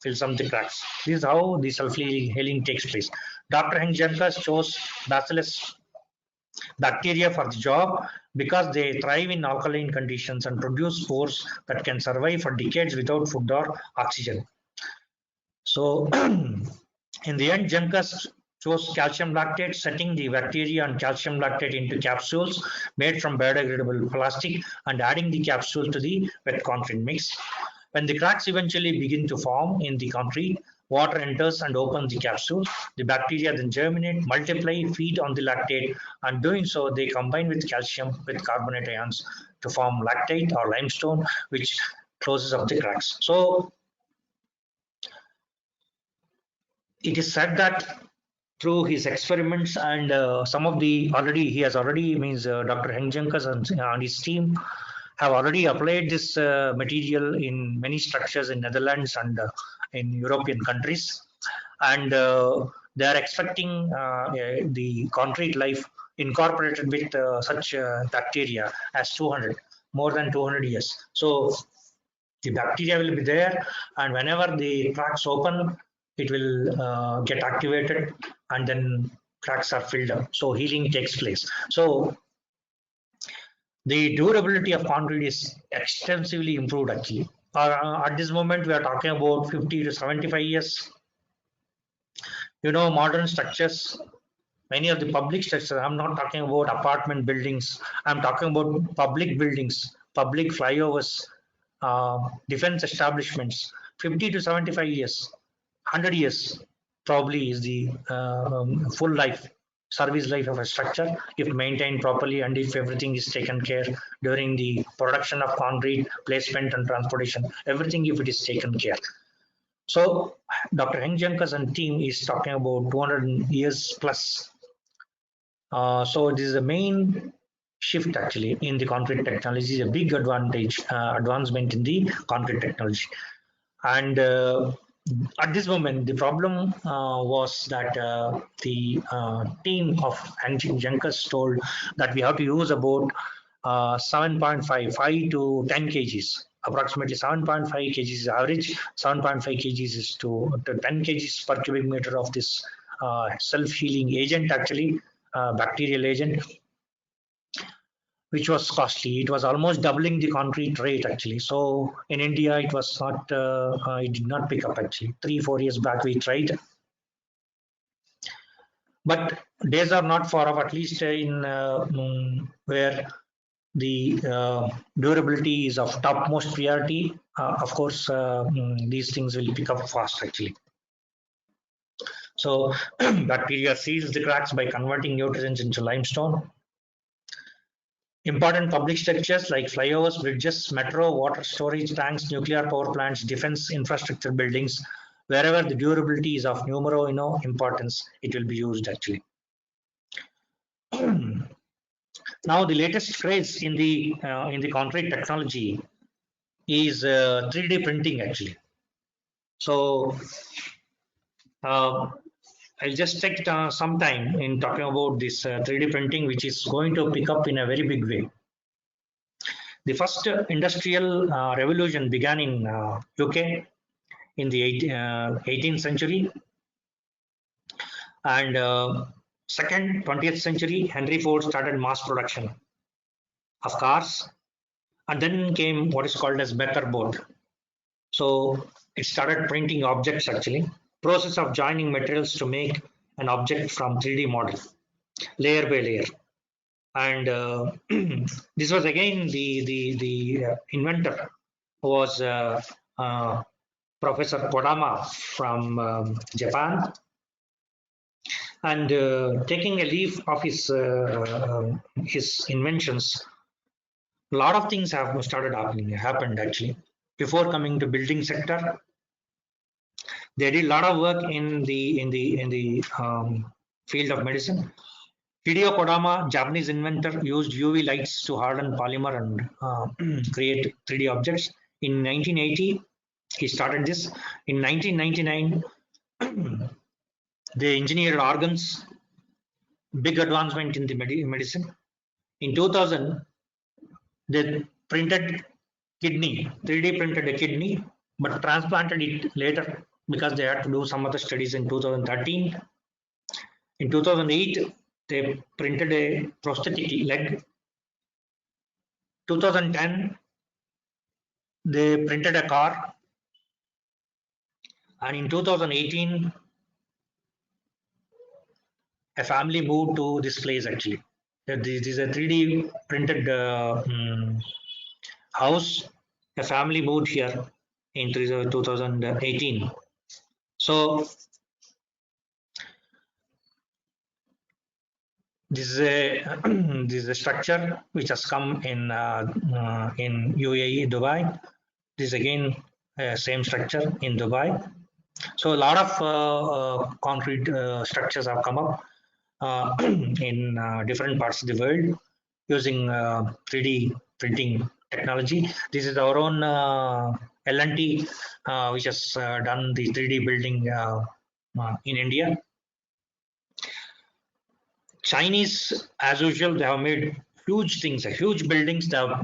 cracks. This is how the self-healing takes place. Dr. Henk Junkers chose Bacillus bacteria for the job because they thrive in alkaline conditions and produce spores that can survive for decades without food or oxygen. So in the end, Junkers chose calcium lactate, setting the bacteria and calcium lactate into capsules made from biodegradable plastic and adding the capsule to the wet concrete mix. When the cracks eventually begin to form in the concrete, water enters and opens the capsule. The bacteria then germinate, multiply, feed on the lactate, and doing so, they combine with calcium with carbonate ions to form lactate or limestone, which closes up the cracks. So it is said that through his experiments and some of the he has already Dr. Henk Junkers and his team have already applied this material in many structures in Netherlands and in European countries, and they are expecting the concrete life incorporated with such bacteria as more than 200 years. So the bacteria will be there, and whenever the cracks open, it will get activated, and then cracks are filled up. So healing takes place. So the durability of concrete is extensively improved actually. At this moment, we are talking about 50 to 75 years. You know, modern structures, many of the public structures, I'm not talking about apartment buildings, I'm talking about public buildings, public flyovers, defense establishments, 50 to 75 years, 100 years probably is the full life, service life of a structure if maintained properly and if everything is taken care during the production of concrete, placement and transportation, everything if it is taken care. So Dr. Henk Junkers and team is talking about 200 years plus. So this is the main shift actually in the concrete technology, is a big advancement in the concrete technology. And at this moment, the problem was that the team of Henk Junkers told that we have to use about 7.5 to 10 kgs, approximately 7.5 kgs is average, 7.5 kgs is to 10 kgs per cubic meter of this self-healing agent, actually bacterial agent, which was costly. It was almost doubling the concrete rate actually. So in India, it was not, it did not pick up actually. 3-4 years back we tried, but days are not far off, at least in where the durability is of topmost priority. Of course, these things will pick up fast actually. So bacteria seals the cracks by converting nutrients into limestone. Important public structures like flyovers, bridges, metro, water storage tanks, nuclear power plants, defense infrastructure buildings, wherever the durability is of numero importance, it will be used actually. Now, the latest craze in the concrete technology is 3D printing actually. So I'll just take some time in talking about this 3D printing, which is going to pick up in a very big way. The first industrial revolution began in UK in the 18th century, and second 20th century, Henry Ford started mass production of cars, and then came what is called as Becker board. So it started printing objects actually. Process of joining materials to make an object from 3D model, layer by layer. And this was again the inventor was Professor Kodama from Japan, and taking a leaf of his inventions, a lot of things have happened actually. Before coming to building sector, they did a lot of work in the field of medicine. Hideo Kodama, Japanese inventor, used UV lights to harden polymer and create 3D objects. In 1980, he started this. In 1999, they engineered organs, big advancement in the medicine. In 2000, they printed kidney, 3D printed a kidney, but transplanted it later because they had to do some other studies in 2013. In 2008, they printed a prosthetic leg. 2010, they printed a car. And in 2018, a family moved to this place actually. This is a 3D printed house. A family moved here in 2018. So this is a this is a structure which has come in UAE, Dubai. This is again same structure in Dubai. So a lot of concrete structures have come up in different parts of the world using 3D printing technology. This is our own L&T which has done the 3D building in India. Chinese, as usual, they have made huge things, huge buildings. They have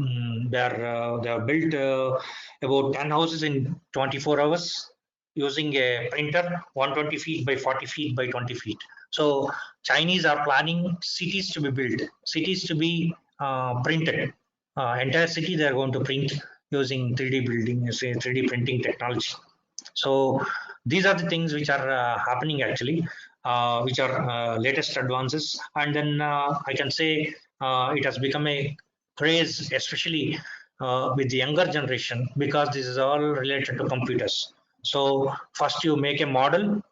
built about 10 houses in 24 hours using a printer, 120 feet by 40 feet by 20 feet. So Chinese are planning cities to be built, cities to be printed. Entire city they are going to print using 3D building, say 3D printing technology. So these are the things which are happening actually. Which are latest advances, and then I can say it has become a craze, especially with the younger generation, because this is all related to computers. So first you make a model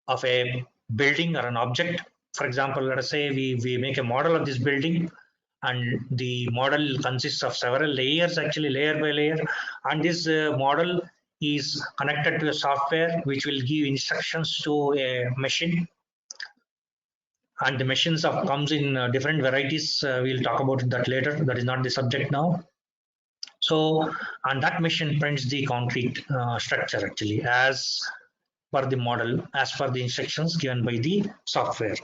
of a building or an object. For example, let us say we make a model of this building, and the model consists of several layers, actually layer by layer, and this model is connected to a software which will give instructions to a machine, and the machines of comes in different varieties. We'll talk about that later. That is not the subject now. So, and that machine prints the concrete structure actually as per the model, as per the instructions given by the software.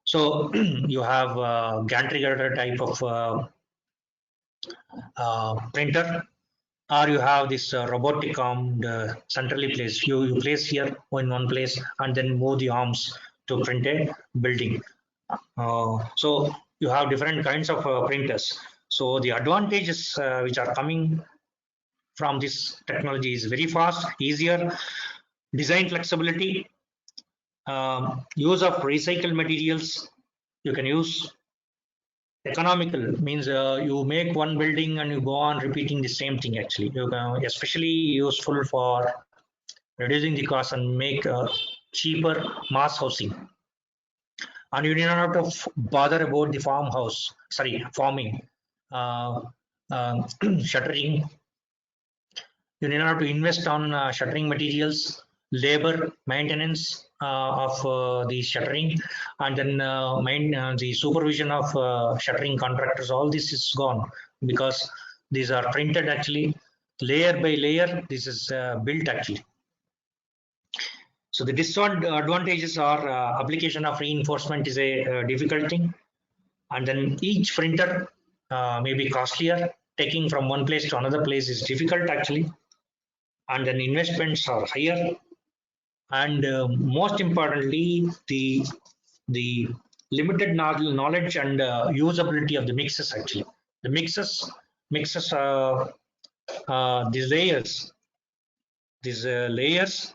So you have gantry girder type of printer, or you have this robotic arm centrally placed. You place here in one place and then move the arms to print a building. So you have different kinds of printers. So the advantages which are coming from this technology is very fast, easier, design flexibility, use of recycled materials. You can use economical, means you make one building and you go on repeating the same thing actually. Especially useful for reducing the cost and make cheaper mass housing. And you need not have to bother about the farming, uh, shuttering. You need not have to invest on shuttering materials, labor, maintenance of the shuttering, and then the supervision of shuttering contractors. All this is gone because these are printed actually layer by layer. This is built actually. So the disadvantages are application of reinforcement is a difficult thing, and then each printer may be costlier. Taking from one place to another place is difficult actually, and then investments are higher. And most importantly, the limited knowledge and usability of the mixes actually. The mixes these layers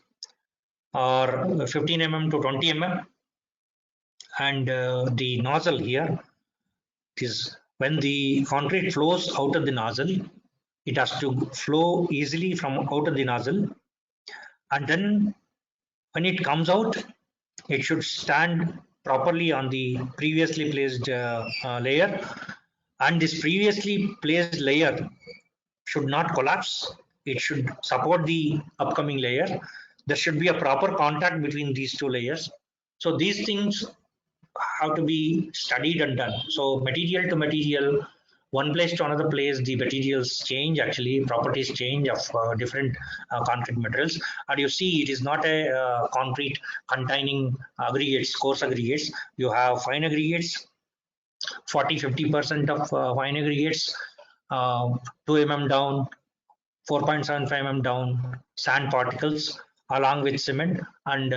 are 15 mm to 20 mm, and the nozzle here is when the concrete flows out of the nozzle, it has to flow easily from out of the nozzle, and then when it comes out, it should stand properly on the previously placed layer, and this previously placed layer should not collapse. It should support the upcoming layer. There should be a proper contact between these two layers. So these things have to be studied and done. So material to material, one place to another place, the materials change actually, properties change of different concrete materials. And you see, it is not a concrete containing aggregates, coarse aggregates. You have fine aggregates, 40-50% of fine aggregates, 2 mm down, 4.75 mm down, sand particles along with cement, and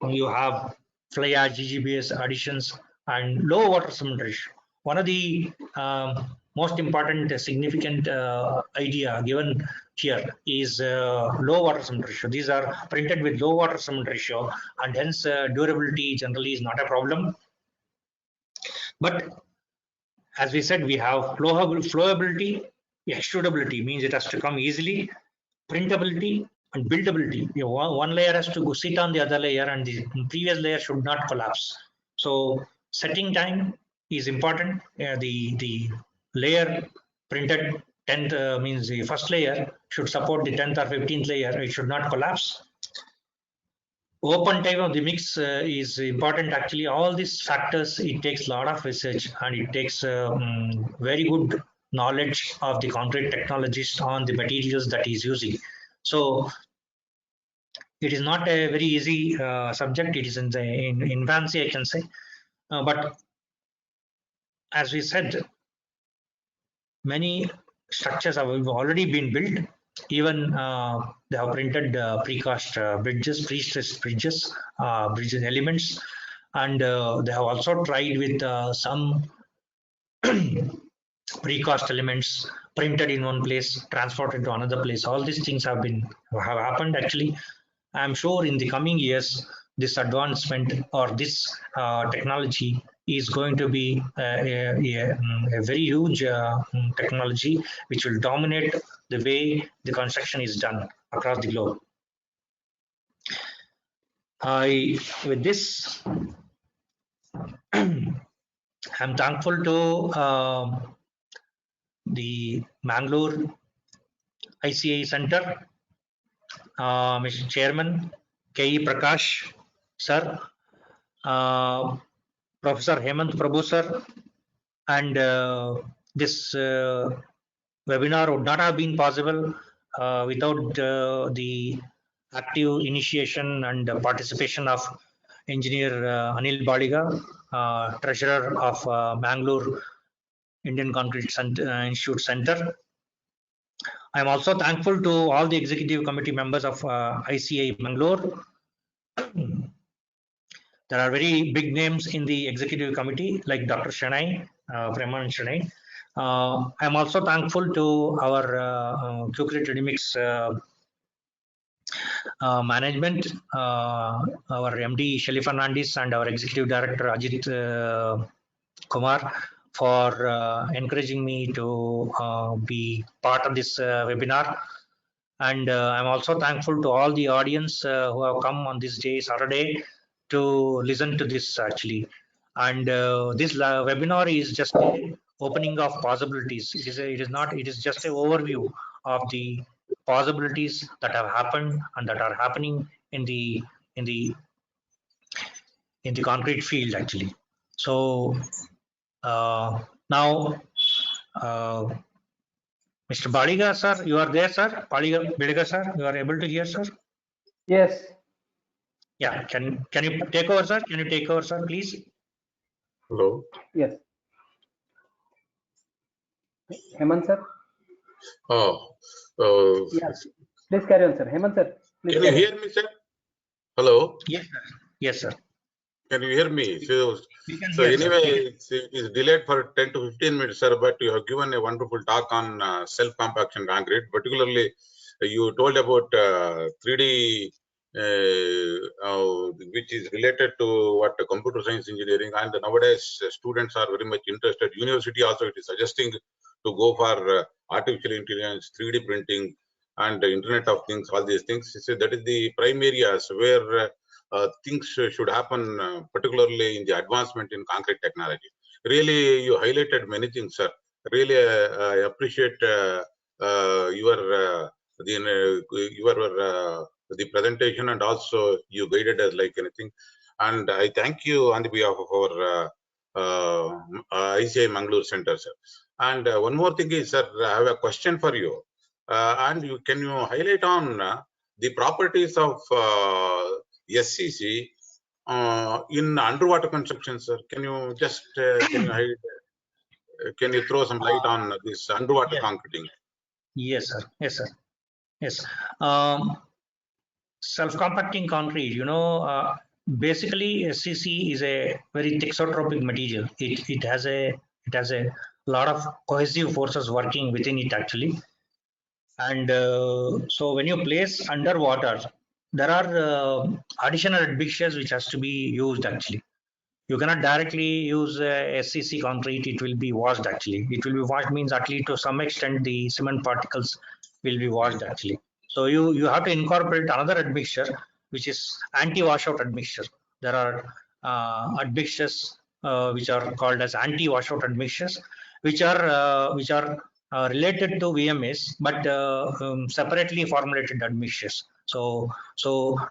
you have fly ash, GGBS additions, and low water cement ratio. One of the most important significant idea given here is low water cement ratio. These are printed with low water cement ratio, and hence durability generally is not a problem. But as we said, we have flowability, extrudability means it has to come easily, printability and buildability. One layer has to go sit on the other layer, and the previous layer should not collapse. So setting time is important. The layer printed 10th means the first layer should support the 10th or 15th layer. It should not collapse. Open time of the mix is important actually. All these factors, it takes a lot of research, and it takes very good knowledge of the concrete technologist on the materials that he's using. So it is not a very easy subject. It is in the infancy, I can say. But as we said, many structures have already been built. Even they have printed precast bridges, pre-stressed bridges, bridges elements, and they have also tried with some precast elements printed in one place, transported to another place. All these things have happened actually. I'm sure in the coming years, this advancement or this technology is going to be a very huge technology which will dominate the way the construction is done across the globe. With this, I'm thankful to the Mangaluru ICA Center, Mr. Chairman K.E. Prakash, sir, Professor Hemant Prabhu, sir, and this webinar would not have been possible without the active initiation and participation of Engineer Anil Baliga, Treasurer of Mangaluru Indian Concrete Institute Center. I am also thankful to all the executive committee members of ICA Mangalore. There are very big names in the executive committee like Dr. Shanai, Preman Shanai. I am also thankful to our QCrete Readymix management, our MD Shelly Fernandez and our executive director Ajit Kumar for encouraging me to be part of this webinar. And I'm also thankful to all the audience who have come on this day, Saturday, to listen to this actually. And this webinar is just a opening of possibilities. It is just an overview of the possibilities that have happened and that are happening in in the the concrete field actually. So now, uh, Mr. Baliga, sir, you are there, sir. Baliga, sir, you are able to hear, sir. Yes. Yeah, can you take over, sir? Can you take over, sir, please? Hello. Yes. Hemant sir. Oh, Yes. Please carry on, sir. Hemant sir. Please can you hear me, sir? Hello. Yes, sir. Yes, sir. Can you hear me? So Hear, anyway, sir. it's delayed for 10 to 15 minutes, sir. But you have given a wonderful talk on self-compaction concrete. Particularly, you told about 3D, which is related to what computer science engineering. And nowadays, students are very much interested. University also it is suggesting to go for artificial intelligence, 3D printing, and the Internet of Things. All these things. So that is the prime areas where things should happen, particularly in the advancement in concrete technology. Really, you highlighted many things, sir. Really, I appreciate the presentation, and also you guided us like anything. And I thank you on the behalf of our ICI Mangaluru Center, sir. And one more thing is, sir, I have a question for you. And can you highlight on the properties of SCC in underwater construction, sir? Can you just can you throw some light on this underwater Yes. concreting? Yes, sir. Yes, sir. Yes. Um, Self-compacting concrete, basically SCC is a very thixotropic material. It has a lot of cohesive forces working within it actually. And so when you place underwater, there are additional admixtures which has to be used actually. You cannot directly use SCC concrete. It will be washed actually. It will be washed means at least to some extent the cement particles will be washed actually. So you have to incorporate another admixture which is anti-washout admixture. There are admixtures which are called as anti-washout admixtures, which are related to VMS but separately formulated admixtures. So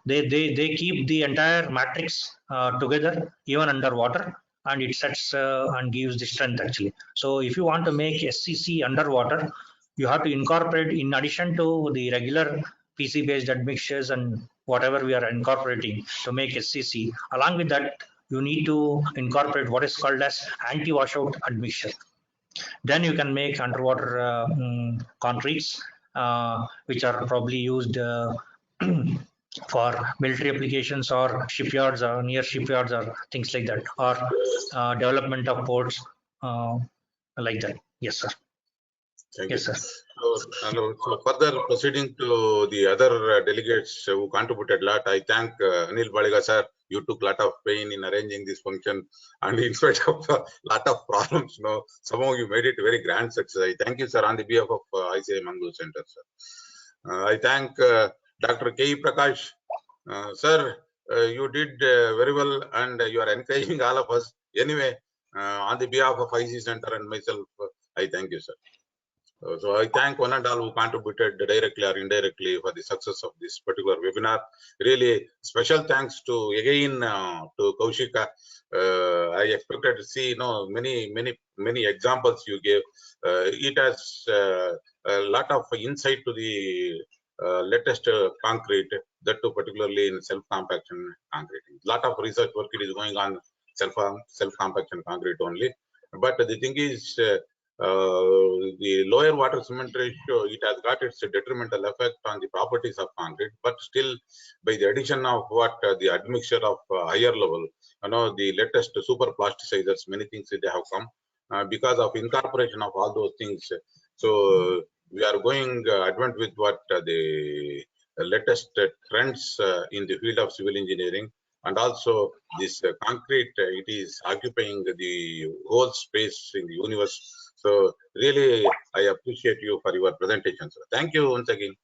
they keep the entire matrix together even underwater, and it sets and gives the strength actually. So if you want to make SCC underwater, you have to incorporate, in addition to the regular PC based admixtures and whatever we are incorporating to make SCC, along with that you need to incorporate what is called as anti-washout admixture. Then you can make underwater concretes which are probably used for military applications or shipyards or near shipyards or things like that, or development of ports like that. Yes, sir. Thank Yes, you. sir. So further proceeding to the other delegates who contributed a lot, I thank Anil Baliga sir. You took a lot of pain in arranging this function, and in spite of a lot of problems, somehow you made it a very grand success. I thank you, sir, on the behalf of ICI Mangaluru Center, sir. I thank Dr. K. Prakash. Sir, you did very well, and you are encouraging all of us. Anyway, on the behalf of IC Center and myself, I thank you, sir. So I thank one and all who contributed directly or indirectly for the success of this particular webinar. Really special thanks to again to Kaushika. I expected to see many examples you gave. It has a lot of insight to the latest concrete, that too particularly in self-compaction concrete. A lot of research work it is going on self-compaction concrete only. But the thing is, the lower water cement ratio, it has got its detrimental effect on the properties of concrete. But still, by the addition of the admixture of higher level, the latest super plasticizers, many things they have come because of incorporation of all those things. So we are going advent with what the latest trends in the field of civil engineering. and also this concrete, it is occupying the whole space in the universe. So really, I appreciate you for your presentation, sir. Thank you once again.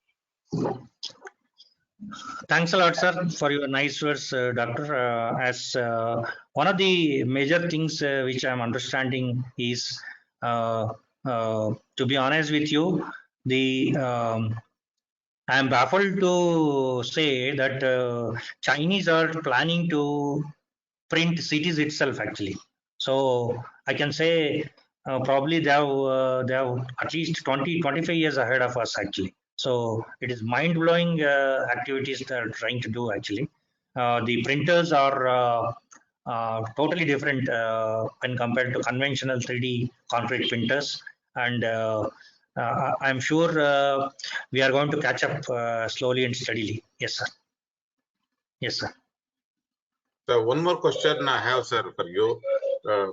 Thanks a lot, sir, for your nice words, Doctor. As one of the major things which I'm understanding is, to be honest with you, the I'm baffled to say that Chinese are planning to print cities itself actually. So I can say probably they have at least 20-25 years ahead of us actually. So it is mind blowing activities they are trying to do actually. The printers are totally different when compared to conventional 3D concrete printers, and I'm sure we are going to catch up slowly and steadily. Yes, sir. Yes, sir. So one more question I have, sir, for you.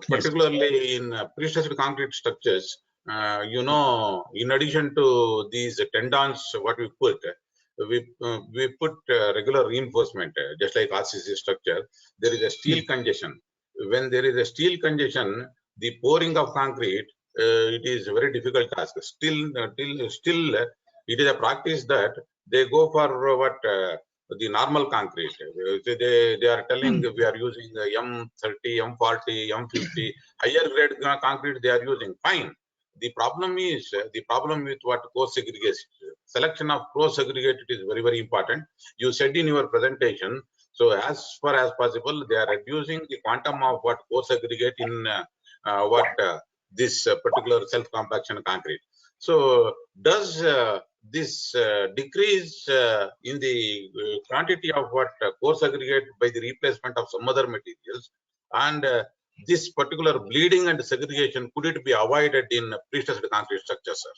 Particularly in pre-stressed concrete structures, in addition to these tendons, what we put regular reinforcement, just like RCC structure. There is a steel congestion. When there is a steel congestion, the pouring of concrete, it is a very difficult task. Still, it is a practice that they go for what the normal concrete. They are telling we are using M30, M40, M50, higher grade concrete they are using. Fine. The problem is the problem with what coarse aggregate. Selection of coarse aggregate, it is very, very important. You said in your presentation, so as far as possible, they are reducing the quantum of what coarse aggregate in this particular self-compaction concrete. So does this decrease in the quantity of what coarse aggregate by the replacement of some other materials, and this particular bleeding and segregation, could it be avoided in pre-stressed concrete structure, sir?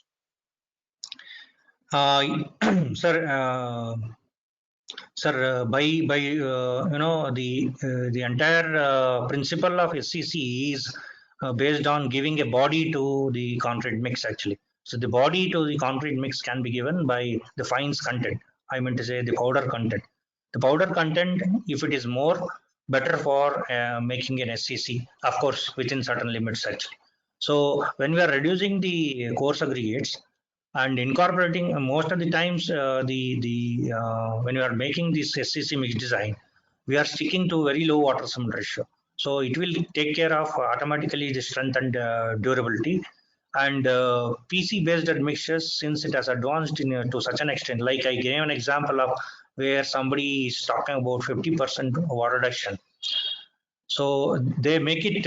Sir, by the entire principle of SCC is based on giving a body to the concrete mix actually. So the body to the concrete mix can be given by the fines content. I meant to say the powder content. The powder content, if it is more, better for making an SCC, of course, within certain limits actually. So when we are reducing the coarse aggregates and incorporating most of the times when we are making this SCC mix design, we are sticking to very low water cement ratio. So it will take care of automatically the strength and durability. And PC based admixtures, since it has advanced to such an extent, like I gave an example of where somebody is talking about 50% water reduction. So they make it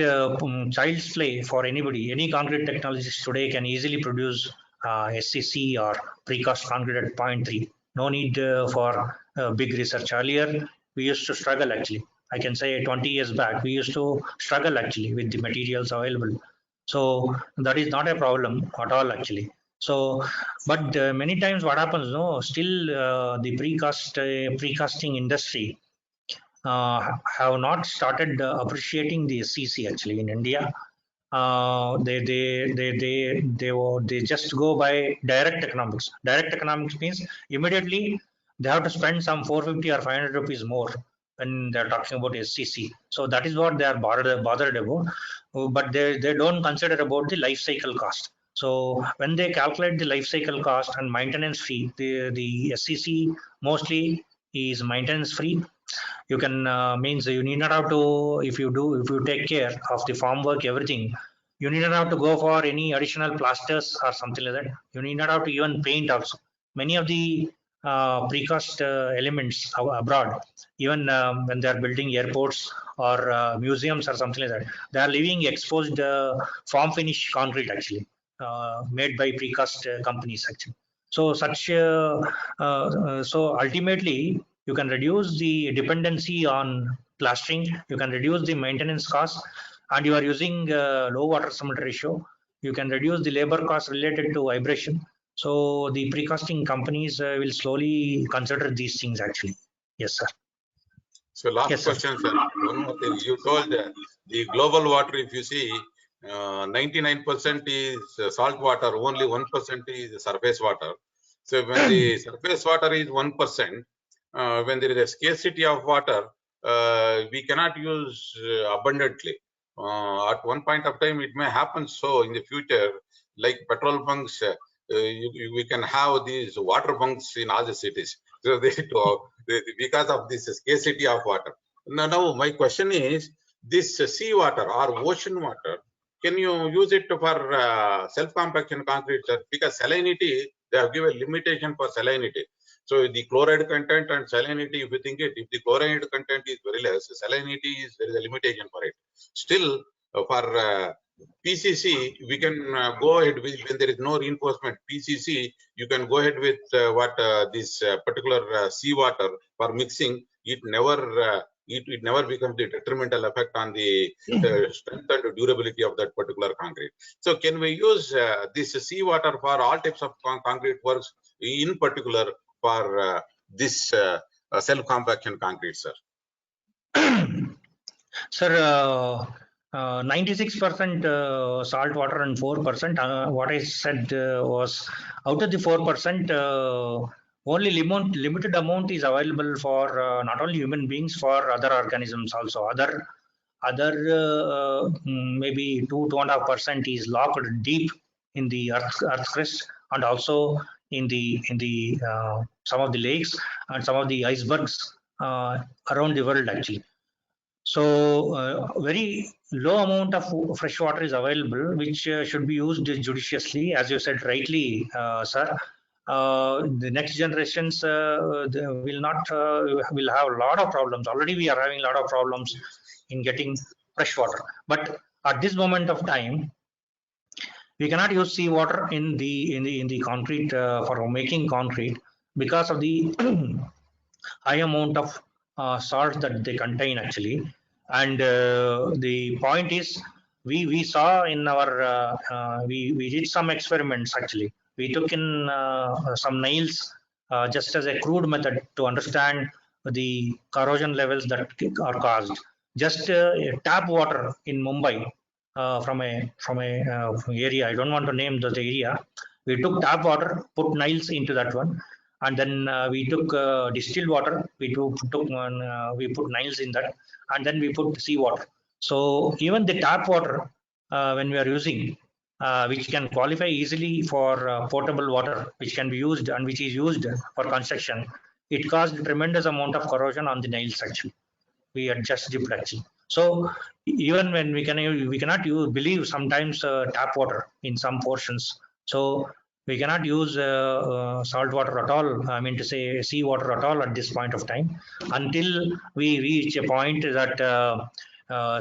child's play for anybody. Any concrete technologies today can easily produce SCC or precast concrete at 0.3. No need for big research. Earlier, we used to struggle actually. I can say 20 years back, we used to struggle actually with the materials available. So that is not a problem at all actually. So, but many times what happens, no, still the precasting industry have not started appreciating the SCC actually in India. They just go by direct economics. Direct economics means immediately they have to spend some 450 or 500 rupees more when they're talking about SCC. So that is what they are bothered about. But they don't consider about the life cycle cost. So when they calculate the life cycle cost and maintenance fee, the SCC mostly is maintenance free. You can means you need not have to, if you take care of the farm work, everything, you need not have to go for any additional plasters or something like that. You need not have to even paint also. Many of the precast elements abroad, even when they are building airports or museums or something like that, they are leaving exposed form finish concrete actually, made by precast companies actually. So so ultimately you can reduce the dependency on plastering, you can reduce the maintenance cost, and you are using low water cement ratio. You can reduce the labor cost related to vibration. So the precasting companies will slowly consider these things actually. Yes, sir. So last Yes, sir. question, sir. One more thing. You told the global water, if you see, 99% is salt water, only 1% is surface water. So when the surface water is 1%, when there is a scarcity of water, we cannot use abundantly. At one point of time, it may happen so in the future, like petrol bunks, we can have these water bunks in all the cities. So because of this scarcity of water. Now my question is, this sea water or ocean water, can you use it for self-compaction concrete, sir? Because salinity, they have given limitation for salinity. So the chloride content and salinity, if you think it, if the chloride content is very less, salinity is, there is a limitation for it. Still, for PCC, we can go ahead with, when there is no reinforcement PCC, you can go ahead with what this particular seawater for mixing. It never becomes the detrimental effect on the strength and durability of that particular concrete. So can we use this seawater for all types of concrete works, in particular for this self-compaction concrete, sir? Sir, 96% salt water and 4%. What I said was, out of the 4%, only limited amount is available for not only human beings, for other organisms also. Other maybe 2.5% is locked deep in the earth crust, and also in the some of the lakes and some of the icebergs around the world actually. So very low amount of fresh water is available, which should be used judiciously, as you said rightly, sir. The next generations will not will have a lot of problems. Already we are having a lot of problems in getting fresh water. But at this moment of time, we cannot use seawater in the concrete for making concrete, because of the high amount of salt that they contain actually. And the point is, we saw in our we did some experiments actually. We took in some nails just as a crude method to understand the corrosion levels that are caused. Just tap water in Mumbai from a area. I don't want to name the area. We took tap water, put nails into that one, and then we took distilled water. We put nails in that, and then we put seawater. So even the tap water, when we are using, which can qualify easily for potable water, which can be used and which is used for construction, it caused a tremendous amount of corrosion on the nails actually. We had just dipped actually. So even when we cannot believe sometimes tap water in some portions. So we cannot use salt water at all. I mean to say sea water at all at this point of time, until we reach a point that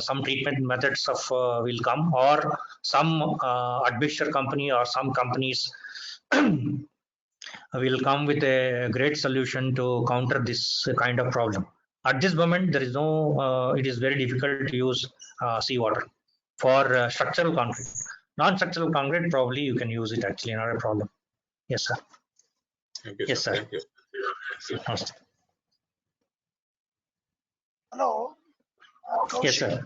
some treatment methods of will come, or some admixture company or some companies will come with a great solution to counter this kind of problem. At this moment, there is no. It is very difficult to use seawater for structural concrete. Non-structural concrete, probably you can use it actually, not a problem. Yes, sir. Thank you, Yes, sir. Thank you. Namaste. Hello. Yes, sir.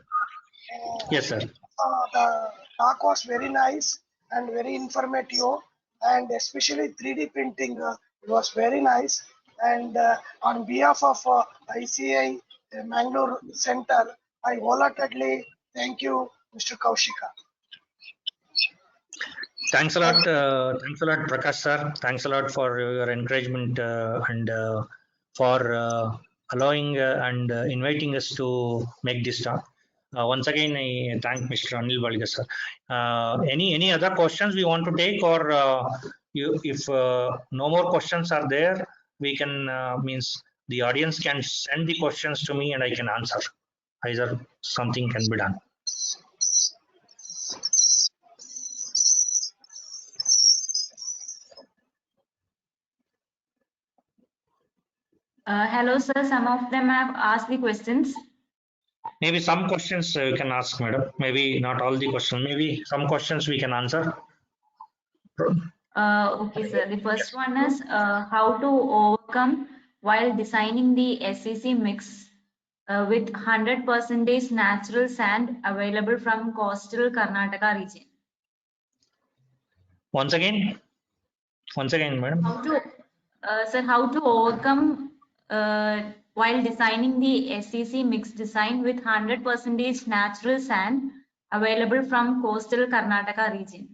Yes, sir. The talk was very nice and very informative, and especially 3D printing it was very nice. And on behalf of ICI Mangaluru Center, I wholeheartedly thank you, Mr. Kaushika. Thanks a lot, Prakash sir. Thanks a lot for your encouragement and for allowing and inviting us to make this talk. Once again, I thank Mr. Anil Balga sir. Any other questions we want to take, or if no more questions are there, we can means the audience can send the questions to me and I can answer. Either something can be done. Hello, sir. Some of them have asked the questions. Maybe some questions you can ask, madam. Maybe not all the questions. Maybe some questions we can answer. Okay, sir. The first one is how to overcome while designing the SEC mix with 100% natural sand available from coastal Karnataka region. Once again, madam. How to, sir, how to overcome while designing the SEC mix design with 100% natural sand available from coastal Karnataka region?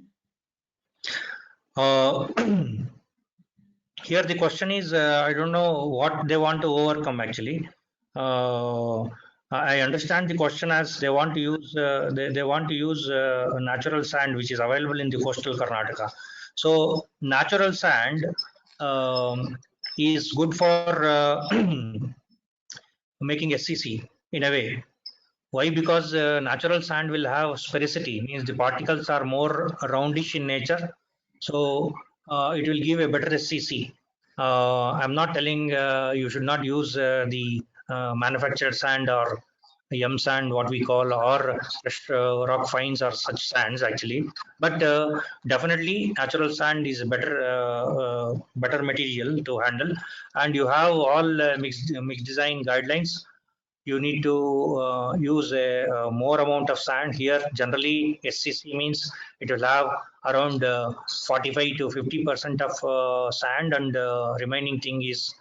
Here the question is, I don't know what they want to overcome actually. I understand the question as they want to use they want to use natural sand which is available in the coastal Karnataka. So natural sand is good for making SCC in a way. Why? Because natural sand will have sphericity, means the particles are more roundish in nature. So it will give a better SCC. I'm not telling you should not use the manufactured sand or yum sand, what we call, or fresh rock finds or such sands actually. But definitely natural sand is a better material to handle, and you have all mixed design guidelines. You need to use a more amount of sand. Here generally SCC means it will have around 45 to 50% of sand, and remaining thing is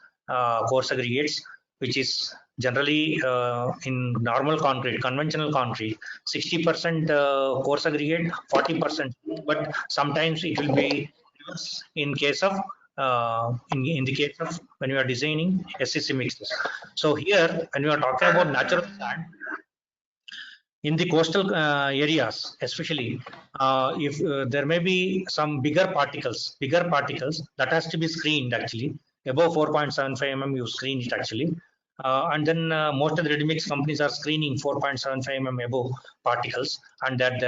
coarse aggregates, which is generally in normal concrete, conventional concrete, 60% coarse aggregate, 40%, but sometimes it will be in case of in the case of when you are designing SCC mixes. So here, when you are talking about natural sand, in the coastal areas, especially, if there may be some bigger particles that has to be screened actually. Above 4.75 mm, you screen it actually. And then most of the ready-mix companies are screening 4.75 mm above particles, and that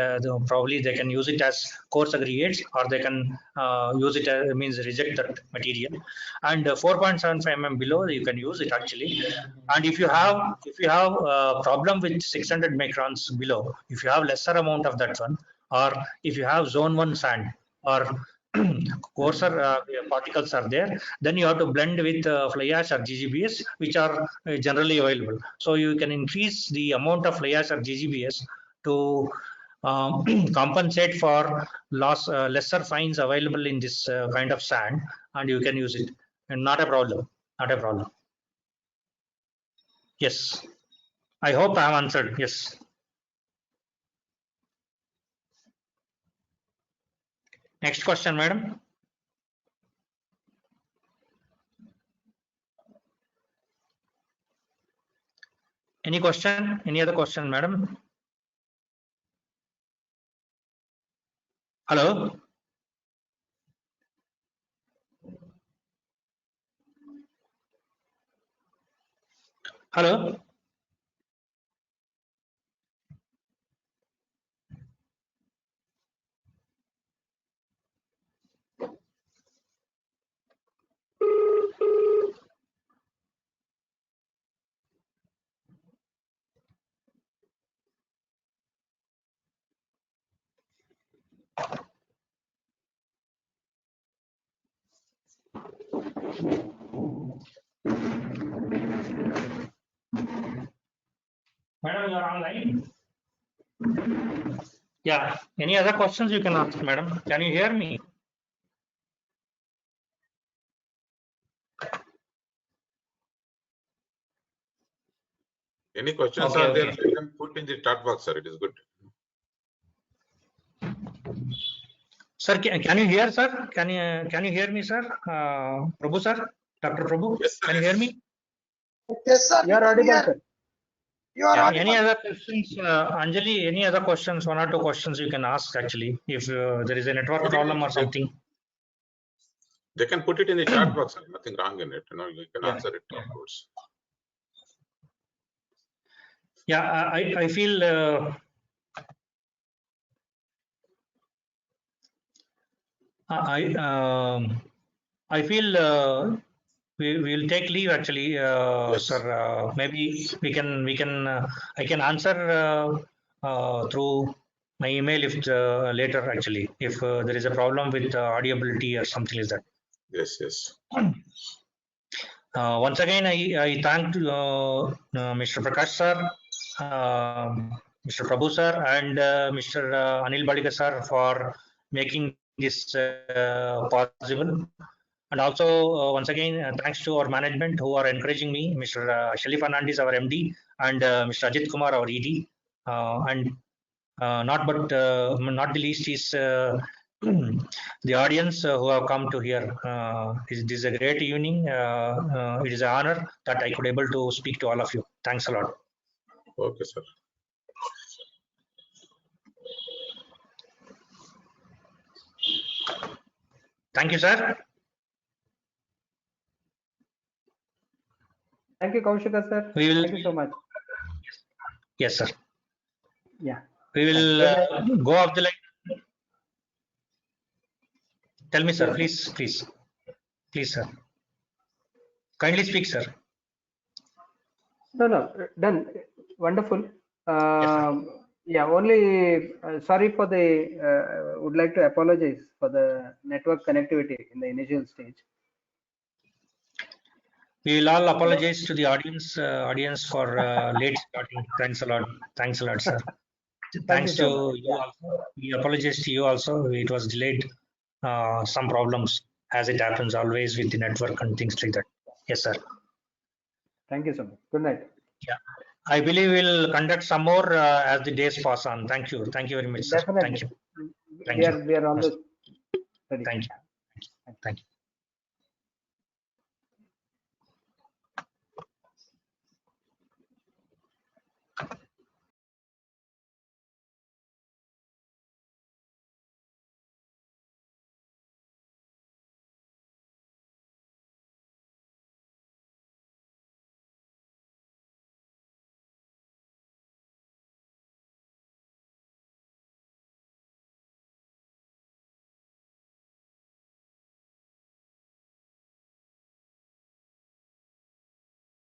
probably they can use it as coarse aggregates, or they can use it as means reject that material. And 4.75 mm below, you can use it actually. And if you have problem with 600 microns below, if you have lesser amount of that one, or if you have zone 1 sand or coarser particles are there, then you have to blend with fly ash or GGBS, which are generally available. So you can increase the amount of fly ash or GGBS to compensate for lesser fines available in this kind of sand, and you can use it, and not a problem. Yes, I hope I have answered. Yes. Next question, madam. Any question? Any other question, madam? Hello? Hello? Madam, you are online? Yeah. Any other questions you can ask, madam? Can you hear me? Any questions Okay, are there, okay. you can put in the chat box, sir. It is good. Sir, can you hear, sir? Can you hear me, sir? Prabhu, sir? Dr. Prabhu? Yes, sir. Can you hear me? Yes, sir. You are audible, sir. You are Yeah. audible. Any other questions, Anjali? Any other questions? One or two questions you can ask actually, if there is a network problem or something. They can put it in the chat box, sir. Nothing wrong in it. You can Yeah, answer it yeah. afterwards. Yeah, I feel I feel we will take leave actually, Yes. sir. Maybe we can I can answer through my email if later actually, if there is a problem with audibility or something like that. Yes, yes. Once again, I thank Mr. Prakash sir, Mr. Prabhu sir, and Mr. Anil Baliga sir for making this possible. And also, once again, thanks to our management who are encouraging me, Mr. Shalif Fernandez, our MD, and Mr. Ajit Kumar, our ED. And not the least is the audience who have come to hear. It is a great evening. It is an honor that I could able to speak to all of you. Thanks a lot. Okay, sir. Thank you, sir. Thank you, Kaushika, sir. We will. Thank you so much. Yes, sir. Yeah. We will go off the line. Tell me, sir. Yes. Please, sir. Kindly speak, sir. No, done. Wonderful. Yes, Yeah, only sorry for the, would like to apologize for the network connectivity in the initial stage. We will all apologize to the audience for late starting. Thanks a lot, sir. Thanks so to much. you also. We apologize to you also. It was delayed. Some problems as it happens always with the network and things like that. Yes, sir. Thank you so much. Good night. Yeah, I believe we'll conduct some more as the days pass on. Thank you very much, sir. Definitely. Thank you. We are always ready. Thank you.